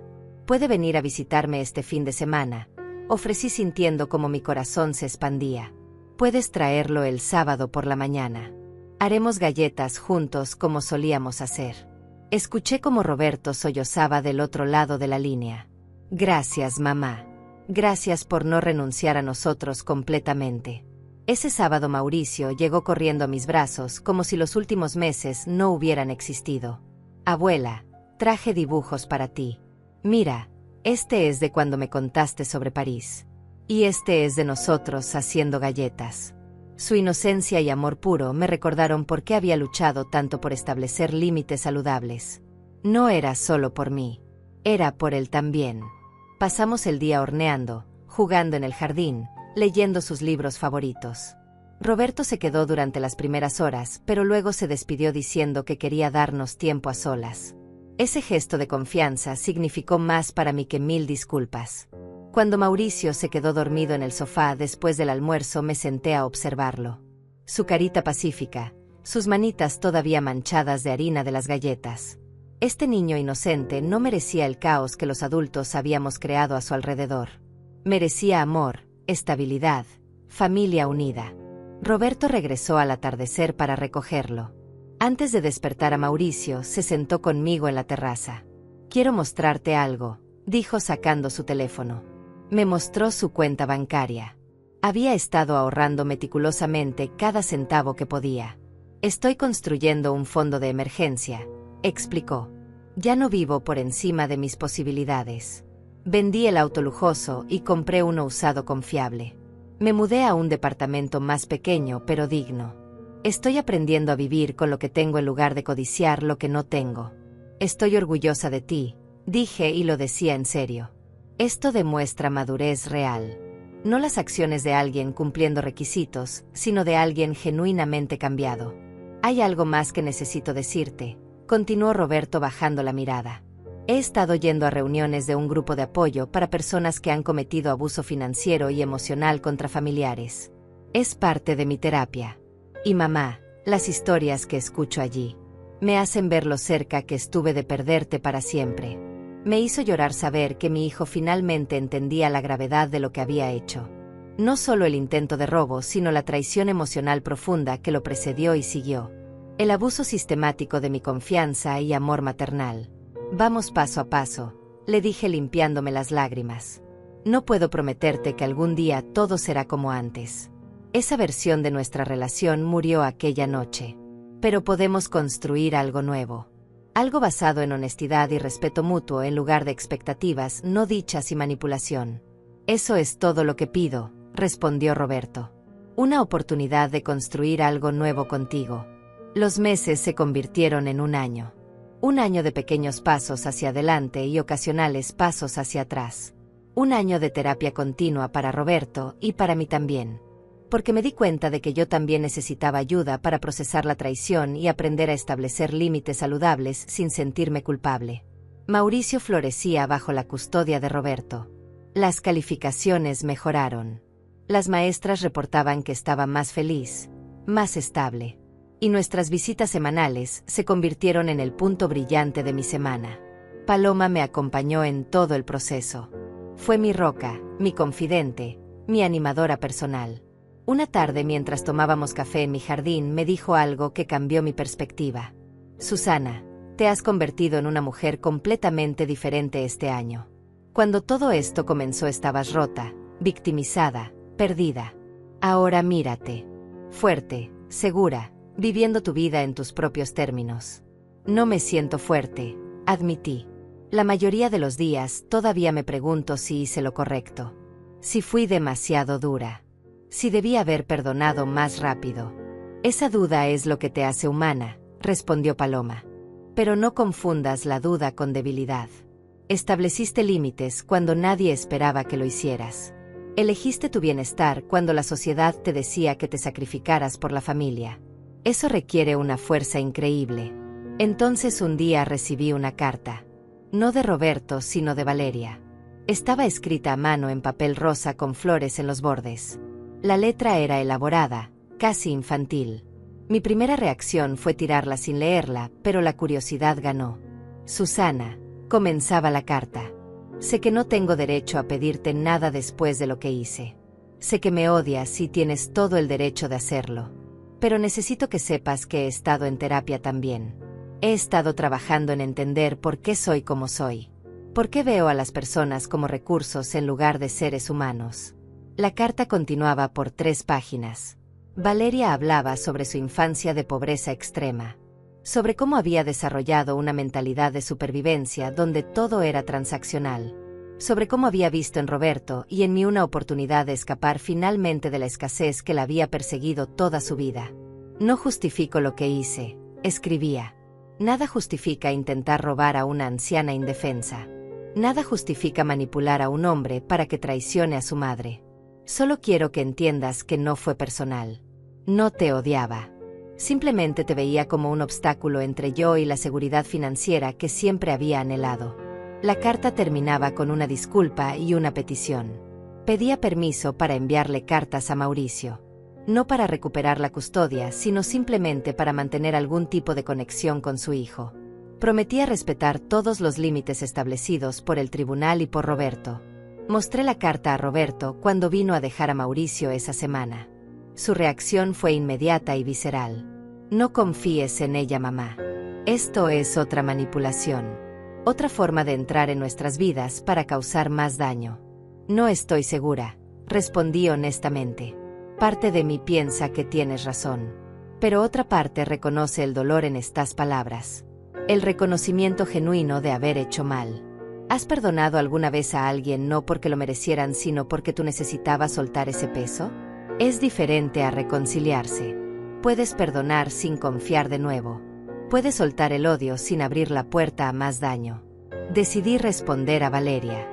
Puede venir a visitarme este fin de semana, ofrecí sintiendo como mi corazón se expandía. Puedes traerlo el sábado por la mañana. Haremos galletas juntos como solíamos hacer. Escuché como Roberto sollozaba del otro lado de la línea. Gracias, mamá. Gracias por no renunciar a nosotros completamente. Ese sábado Mauricio llegó corriendo a mis brazos como si los últimos meses no hubieran existido. Abuela, traje dibujos para ti. Mira, este es de cuando me contaste sobre París. Y este es de nosotros haciendo galletas. Su inocencia y amor puro me recordaron por qué había luchado tanto por establecer límites saludables. No era solo por mí. Era por él también. Pasamos el día horneando, jugando en el jardín, leyendo sus libros favoritos. Roberto se quedó durante las primeras horas, pero luego se despidió diciendo que quería darnos tiempo a solas. Ese gesto de confianza significó más para mí que 1000 disculpas. Cuando Mauricio se quedó dormido en el sofá después del almuerzo, me senté a observarlo. Su carita pacífica, sus manitas todavía manchadas de harina de las galletas. Este niño inocente no merecía el caos que los adultos habíamos creado a su alrededor. Merecía amor, estabilidad, familia unida. Roberto regresó al atardecer para recogerlo. Antes de despertar a Mauricio, se sentó conmigo en la terraza. Quiero mostrarte algo, dijo sacando su teléfono. Me mostró su cuenta bancaria. Había estado ahorrando meticulosamente cada centavo que podía. Estoy construyendo un fondo de emergencia, explicó. Ya no vivo por encima de mis posibilidades. Vendí el auto lujoso y compré uno usado confiable. Me mudé a un departamento más pequeño pero digno. Estoy aprendiendo a vivir con lo que tengo en lugar de codiciar lo que no tengo. Estoy orgullosa de ti, dije y lo decía en serio. Esto demuestra madurez real. No las acciones de alguien cumpliendo requisitos, sino de alguien genuinamente cambiado. Hay algo más que necesito decirte, continuó Roberto bajando la mirada. He estado yendo a reuniones de un grupo de apoyo para personas que han cometido abuso financiero y emocional contra familiares. Es parte de mi terapia. Y mamá, las historias que escucho allí me hacen ver lo cerca que estuve de perderte para siempre. Me hizo llorar saber que mi hijo finalmente entendía la gravedad de lo que había hecho. No solo el intento de robo, sino la traición emocional profunda que lo precedió y siguió. El abuso sistemático de mi confianza y amor maternal. Vamos paso a paso, le dije limpiándome las lágrimas. No puedo prometerte que algún día todo será como antes. Esa versión de nuestra relación murió aquella noche. Pero podemos construir algo nuevo. Algo basado en honestidad y respeto mutuo en lugar de expectativas no dichas y manipulación. Eso es todo lo que pido, respondió Roberto. una oportunidad de construir algo nuevo contigo. Los meses se convirtieron en un año de pequeños pasos hacia adelante y ocasionales pasos hacia atrás. Un año de terapia continua para Roberto y para mí también. Porque me di cuenta de que yo también necesitaba ayuda para procesar la traición y aprender a establecer límites saludables sin sentirme culpable. Mauricio florecía bajo la custodia de Roberto. Las calificaciones mejoraron. Las maestras reportaban que estaba más feliz, más estable. Y nuestras visitas semanales se convirtieron en el punto brillante de mi semana. Paloma me acompañó en todo el proceso. Fue mi roca, mi confidente, mi animadora personal. Una tarde mientras tomábamos café en mi jardín me dijo algo que cambió mi perspectiva. Susana, te has convertido en una mujer completamente diferente este año. Cuando todo esto comenzó estabas rota, victimizada, perdida. Ahora mírate. Fuerte, segura, viviendo tu vida en tus propios términos. No me siento fuerte, admití. La mayoría de los días todavía me pregunto si hice lo correcto. Si fui demasiado dura. Si debí haber perdonado más rápido. Esa duda es lo que te hace humana, respondió Paloma. Pero no confundas la duda con debilidad. Estableciste límites cuando nadie esperaba que lo hicieras. Elegiste tu bienestar cuando la sociedad te decía que te sacrificaras por la familia. Eso requiere una fuerza increíble. Entonces un día recibí una carta. No de Roberto, sino de Valeria. Estaba escrita a mano en papel rosa con flores en los bordes. La letra era elaborada, casi infantil. Mi primera reacción fue tirarla sin leerla, pero la curiosidad ganó. Susana, comenzaba la carta. Sé que no tengo derecho a pedirte nada después de lo que hice. Sé que me odias y tienes todo el derecho de hacerlo. Pero necesito que sepas que he estado en terapia también. He estado trabajando en entender por qué soy como soy. Por qué veo a las personas como recursos en lugar de seres humanos. La carta continuaba por 3 páginas. Valeria hablaba sobre su infancia de pobreza extrema. Sobre cómo había desarrollado una mentalidad de supervivencia donde todo era transaccional. Sobre cómo había visto en Roberto y en mí una oportunidad de escapar finalmente de la escasez que la había perseguido toda su vida. No justifico lo que hice, escribía. Nada justifica intentar robar a una anciana indefensa. Nada justifica manipular a un hombre para que traicione a su madre. Solo quiero que entiendas que no fue personal. No te odiaba. Simplemente te veía como un obstáculo entre yo y la seguridad financiera que siempre había anhelado. La carta terminaba con una disculpa y una petición. Pedía permiso para enviarle cartas a Mauricio. No para recuperar la custodia, sino simplemente para mantener algún tipo de conexión con su hijo. Prometía respetar todos los límites establecidos por el tribunal y por Roberto. Mostré la carta a Roberto cuando vino a dejar a Mauricio esa semana. Su reacción fue inmediata y visceral. No confíes en ella, mamá. Esto es otra manipulación. Otra forma de entrar en nuestras vidas para causar más daño. No estoy segura, respondí honestamente. Parte de mí piensa que tienes razón. Pero otra parte reconoce el dolor en estas palabras. El reconocimiento genuino de haber hecho mal. ¿Has perdonado alguna vez a alguien no porque lo merecieran, sino porque tú necesitabas soltar ese peso? Es diferente a reconciliarse. Puedes perdonar sin confiar de nuevo. Puedes soltar el odio sin abrir la puerta a más daño. Decidí responder a Valeria.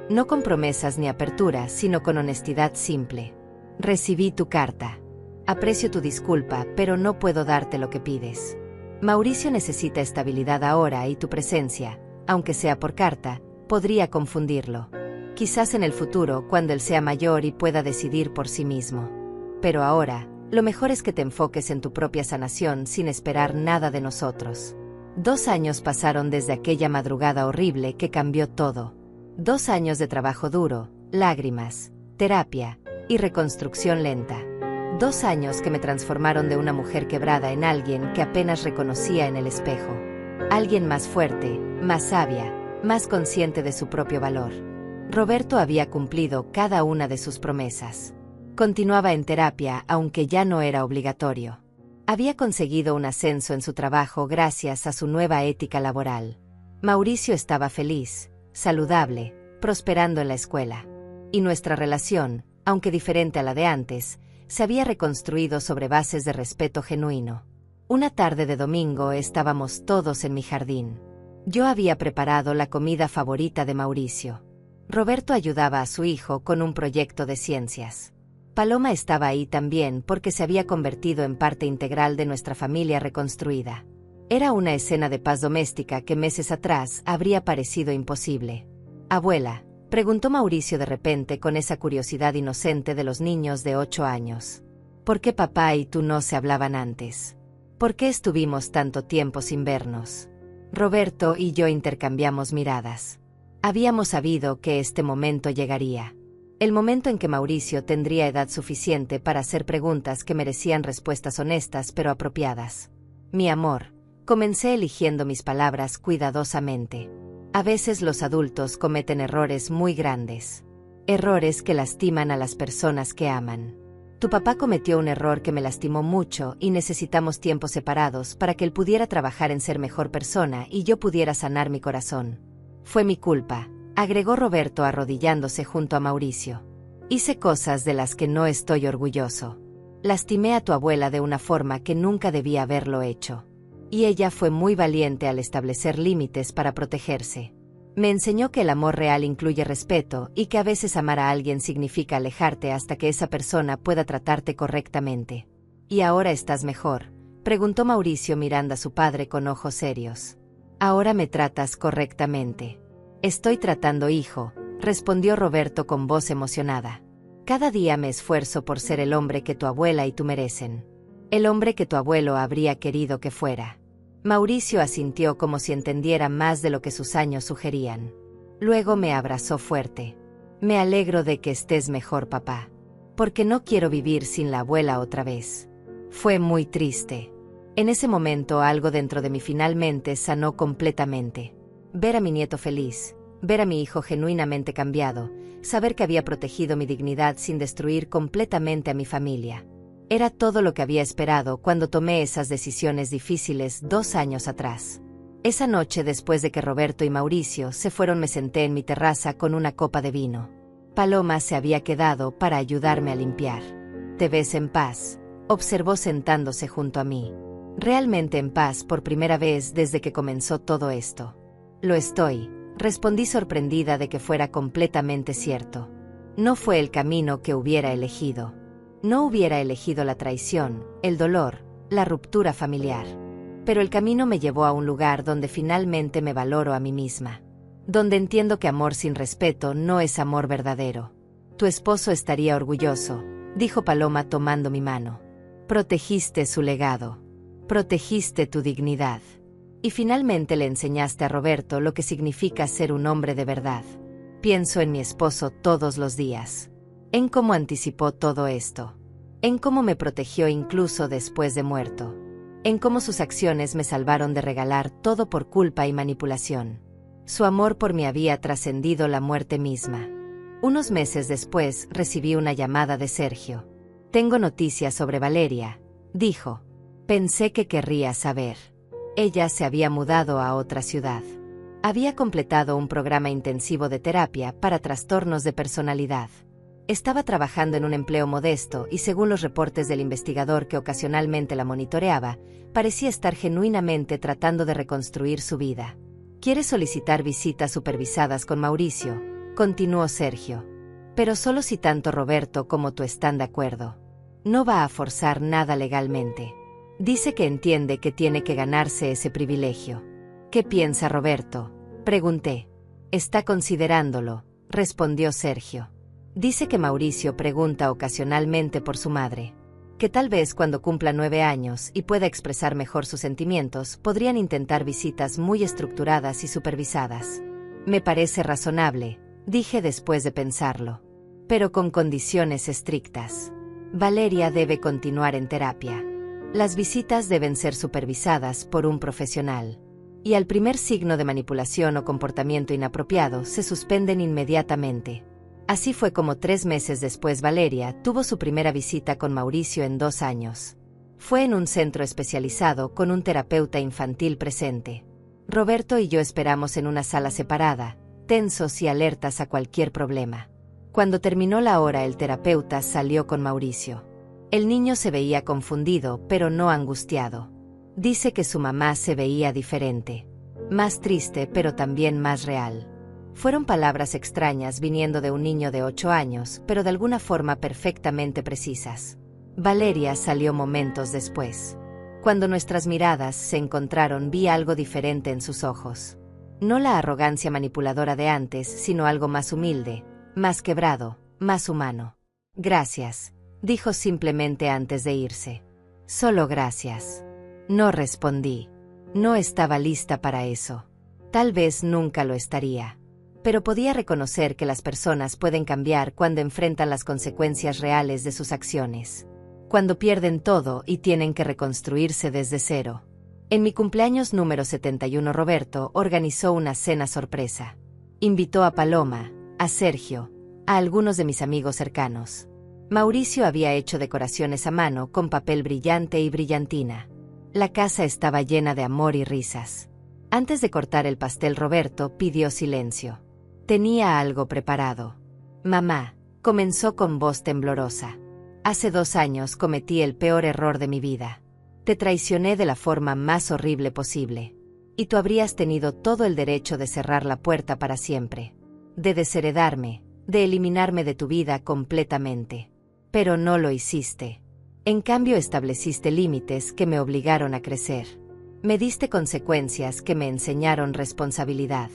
No con promesas ni apertura, sino con honestidad simple. Recibí tu carta. Aprecio tu disculpa, pero no puedo darte lo que pides. Mauricio necesita estabilidad ahora y tu presencia, aunque sea por carta, podría confundirlo. Quizás en el futuro, cuando él sea mayor y pueda decidir por sí mismo. Pero ahora, lo mejor es que te enfoques en tu propia sanación sin esperar nada de nosotros. 2 años pasaron desde aquella madrugada horrible que cambió todo. 2 años de trabajo duro, lágrimas, terapia y reconstrucción lenta. 2 años que me transformaron de una mujer quebrada en alguien que apenas reconocía en el espejo. Alguien más fuerte, más sabia, más consciente de su propio valor. Roberto había cumplido cada una de sus promesas. Continuaba en terapia, aunque ya no era obligatorio. Había conseguido un ascenso en su trabajo gracias a su nueva ética laboral. Mauricio estaba feliz, saludable, prosperando en la escuela. Y nuestra relación, aunque diferente a la de antes, Se había reconstruido sobre bases de respeto genuino. Una tarde de domingo estábamos todos en mi jardín. Yo había preparado la comida favorita de Mauricio. Roberto ayudaba a su hijo con un proyecto de ciencias. Paloma estaba ahí también porque se había convertido en parte integral de nuestra familia reconstruida. Era una escena de paz doméstica que meses atrás habría parecido imposible. «Abuela», preguntó Mauricio de repente con esa curiosidad inocente de los niños de 8 años. «¿Por qué papá y tú no se hablaban antes? ¿Por qué estuvimos tanto tiempo sin vernos?» Roberto y yo intercambiamos miradas. Habíamos sabido que este momento llegaría. El momento en que Mauricio tendría edad suficiente para hacer preguntas que merecían respuestas honestas pero apropiadas. «Mi amor», comencé eligiendo mis palabras cuidadosamente. A veces los adultos cometen errores muy grandes. Errores que lastiman a las personas que aman. Tu papá cometió un error que me lastimó mucho y necesitamos tiempos separados para que él pudiera trabajar en ser mejor persona y yo pudiera sanar mi corazón. Fue mi culpa, agregó Roberto arrodillándose junto a Mauricio. Hice cosas de las que no estoy orgulloso. Lastimé a tu abuela de una forma que nunca debía haberlo hecho. Y ella fue muy valiente al establecer límites para protegerse. Me enseñó que el amor real incluye respeto y que a veces amar a alguien significa alejarte hasta que esa persona pueda tratarte correctamente. ¿Y ahora estás mejor?, preguntó Mauricio mirando a su padre con ojos serios. «Ahora me tratas correctamente». «Estoy tratando, hijo», respondió Roberto con voz emocionada. «Cada día me esfuerzo por ser el hombre que tu abuela y tú merecen. El hombre que tu abuelo habría querido que fuera». Mauricio asintió como si entendiera más de lo que sus años sugerían. Luego me abrazó fuerte. «Me alegro de que estés mejor, papá. Porque no quiero vivir sin la abuela otra vez». Fue muy triste. En ese momento algo dentro de mí finalmente sanó completamente. Ver a mi nieto feliz, ver a mi hijo genuinamente cambiado, saber que había protegido mi dignidad sin destruir completamente a mi familia. Era todo lo que había esperado cuando tomé esas decisiones difíciles 2 años atrás. Esa noche, después de que Roberto y Mauricio se fueron, me senté en mi terraza con una copa de vino. Paloma se había quedado para ayudarme a limpiar. «Te ves en paz», observó sentándose junto a mí. «Realmente en paz por primera vez desde que comenzó todo esto». «Lo estoy», respondí sorprendida de que fuera completamente cierto. No fue el camino que hubiera elegido. No hubiera elegido la traición, el dolor, la ruptura familiar. Pero el camino me llevó a un lugar donde finalmente me valoro a mí misma. Donde entiendo que amor sin respeto no es amor verdadero. «Tu esposo estaría orgulloso», dijo Paloma tomando mi mano. «Protegiste su legado. Protegiste tu dignidad. Y finalmente le enseñaste a Roberto lo que significa ser un hombre de verdad». Pienso en mi esposo todos los días. En cómo anticipó todo esto. En cómo me protegió incluso después de muerto. En cómo sus acciones me salvaron de regalar todo por culpa y manipulación. Su amor por mí había trascendido la muerte misma. Unos meses después recibí una llamada de Sergio. «Tengo noticias sobre Valeria», dijo. «Pensé que querría saber». Ella se había mudado a otra ciudad. Había completado un programa intensivo de terapia para trastornos de personalidad. Estaba trabajando en un empleo modesto y, según los reportes del investigador que ocasionalmente la monitoreaba, parecía estar genuinamente tratando de reconstruir su vida. «¿Quieres solicitar visitas supervisadas con Mauricio?», continuó Sergio. «Pero solo si tanto Roberto como tú están de acuerdo. No va a forzar nada legalmente. Dice que entiende que tiene que ganarse ese privilegio». «¿Qué piensa Roberto?», pregunté. «Está considerándolo», respondió Sergio. «Dice que Mauricio pregunta ocasionalmente por su madre. Que tal vez cuando cumpla 9 años y pueda expresar mejor sus sentimientos, podrían intentar visitas muy estructuradas y supervisadas». «Me parece razonable», dije después de pensarlo. «Pero con condiciones estrictas. Valeria debe continuar en terapia. Las visitas deben ser supervisadas por un profesional. Y al primer signo de manipulación o comportamiento inapropiado se suspenden inmediatamente». Así fue como 3 meses después Valeria tuvo su primera visita con Mauricio en 2 años. Fue en un centro especializado con un terapeuta infantil presente. Roberto y yo esperamos en una sala separada, tensos y alertas a cualquier problema. Cuando terminó la hora, el terapeuta salió con Mauricio. El niño se veía confundido, pero no angustiado. Dice que su mamá se veía diferente. Más triste, pero también más real. Fueron palabras extrañas viniendo de un niño de 8 años, pero de alguna forma perfectamente precisas. Valeria salió momentos después. Cuando nuestras miradas se encontraron, vi algo diferente en sus ojos. No la arrogancia manipuladora de antes, sino algo más humilde, más quebrado, más humano. Gracias, dijo simplemente antes de irse. Solo gracias. No respondí. No estaba lista para eso. Tal vez nunca lo estaría. Pero podía reconocer que las personas pueden cambiar cuando enfrentan las consecuencias reales de sus acciones. Cuando pierden todo y tienen que reconstruirse desde cero. En mi cumpleaños número 71, Roberto organizó una cena sorpresa. Invitó a Paloma, a Sergio, a algunos de mis amigos cercanos. Mauricio había hecho decoraciones a mano con papel brillante y brillantina. La casa estaba llena de amor y risas. Antes de cortar el pastel, Roberto pidió silencio. Tenía algo preparado. Mamá, comenzó con voz temblorosa. Hace 2 años cometí el peor error de mi vida. Te traicioné de la forma más horrible posible. Y tú habrías tenido todo el derecho de cerrar la puerta para siempre. De desheredarme, de eliminarme de tu vida completamente. Pero no lo hiciste. En cambio, estableciste límites que me obligaron a crecer. Me diste consecuencias que me enseñaron responsabilidad.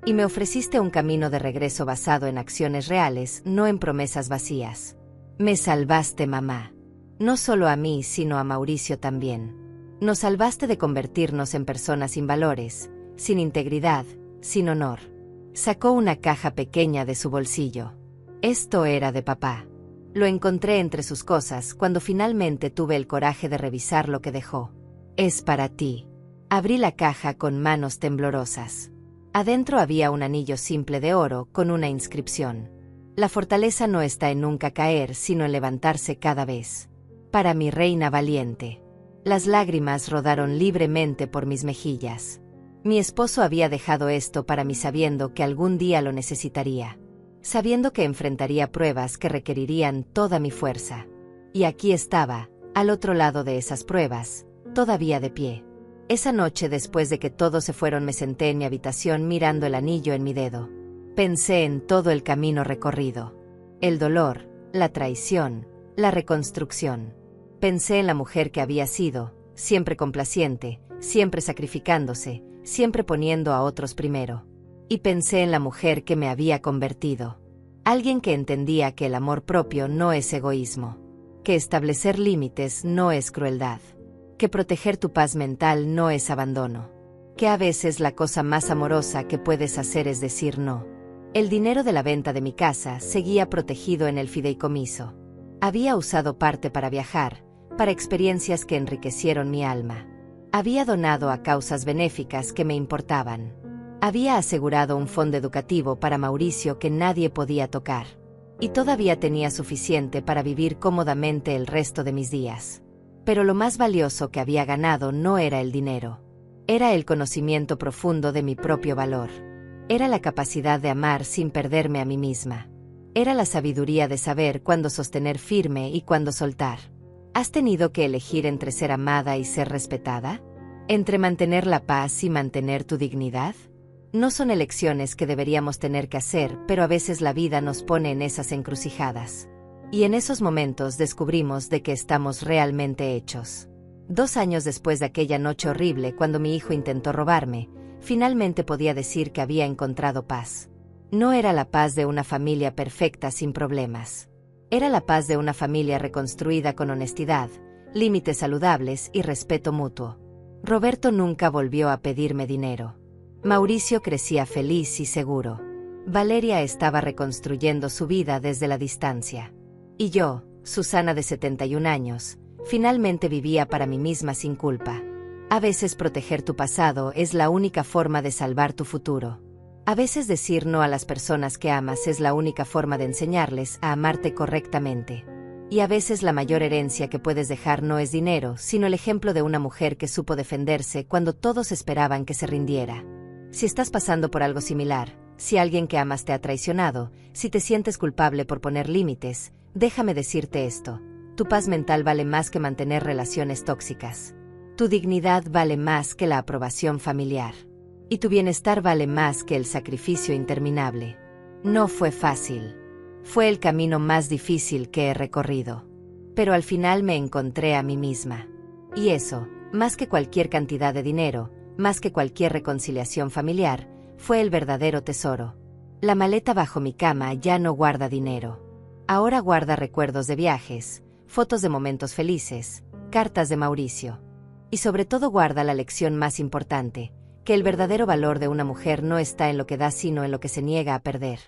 Y me ofreciste un camino de regreso basado en acciones reales, no en promesas vacías. Me salvaste, mamá. No solo a mí, sino a Mauricio también. Nos salvaste de convertirnos en personas sin valores, sin integridad, sin honor. Sacó una caja pequeña de su bolsillo. Esto era de papá. Lo encontré entre sus cosas cuando finalmente tuve el coraje de revisar lo que dejó. Es para ti. Abrí la caja con manos temblorosas. Adentro había un anillo simple de oro con una inscripción. La fortaleza no está en nunca caer, sino en levantarse cada vez. Para mi reina valiente. Las lágrimas rodaron libremente por mis mejillas. Mi esposo había dejado esto para mí sabiendo que algún día lo necesitaría. Sabiendo que enfrentaría pruebas que requerirían toda mi fuerza. Y aquí estaba, al otro lado de esas pruebas, todavía de pie. Esa noche, después de que todos se fueron, me senté en mi habitación mirando el anillo en mi dedo. Pensé en todo el camino recorrido. El dolor, la traición, la reconstrucción. Pensé en la mujer que había sido, siempre complaciente, siempre sacrificándose, siempre poniendo a otros primero. Y pensé en la mujer que me había convertido. Alguien que entendía que el amor propio no es egoísmo. Que establecer límites no es crueldad. Que proteger tu paz mental no es abandono. Que a veces la cosa más amorosa que puedes hacer es decir no. El dinero de la venta de mi casa seguía protegido en el fideicomiso. Había usado parte para viajar, para experiencias que enriquecieron mi alma. Había donado a causas benéficas que me importaban. Había asegurado un fondo educativo para Mauricio que nadie podía tocar. Y todavía tenía suficiente para vivir cómodamente el resto de mis días. Pero lo más valioso que había ganado no era el dinero. Era el conocimiento profundo de mi propio valor. Era la capacidad de amar sin perderme a mí misma. Era la sabiduría de saber cuándo sostener firme y cuándo soltar. ¿Has tenido que elegir entre ser amada y ser respetada? ¿Entre mantener la paz y mantener tu dignidad? No son elecciones que deberíamos tener que hacer, pero a veces la vida nos pone en esas encrucijadas. Y en esos momentos descubrimos de qué estamos realmente hechos. 2 años después de aquella noche horrible, cuando mi hijo intentó robarme, finalmente podía decir que había encontrado paz. No era la paz de una familia perfecta sin problemas. Era la paz de una familia reconstruida con honestidad, límites saludables y respeto mutuo. Roberto nunca volvió a pedirme dinero. Mauricio crecía feliz y seguro. Valeria estaba reconstruyendo su vida desde la distancia. Y yo, Susana de 71 años, finalmente vivía para mí misma sin culpa. A veces proteger tu pasado es la única forma de salvar tu futuro. A veces decir no a las personas que amas es la única forma de enseñarles a amarte correctamente. Y a veces la mayor herencia que puedes dejar no es dinero, sino el ejemplo de una mujer que supo defenderse cuando todos esperaban que se rindiera. Si estás pasando por algo similar, si alguien que amas te ha traicionado, si te sientes culpable por poner límites, déjame decirte esto. Tu paz mental vale más que mantener relaciones tóxicas. Tu dignidad vale más que la aprobación familiar. Y tu bienestar vale más que el sacrificio interminable. No fue fácil. Fue el camino más difícil que he recorrido. Pero al final me encontré a mí misma. Y eso, más que cualquier cantidad de dinero, más que cualquier reconciliación familiar, fue el verdadero tesoro. La maleta bajo mi cama ya no guarda dinero. Ahora guarda recuerdos de viajes, fotos de momentos felices, cartas de Mauricio. Y sobre todo guarda la lección más importante, que el verdadero valor de una mujer no está en lo que da sino en lo que se niega a perder.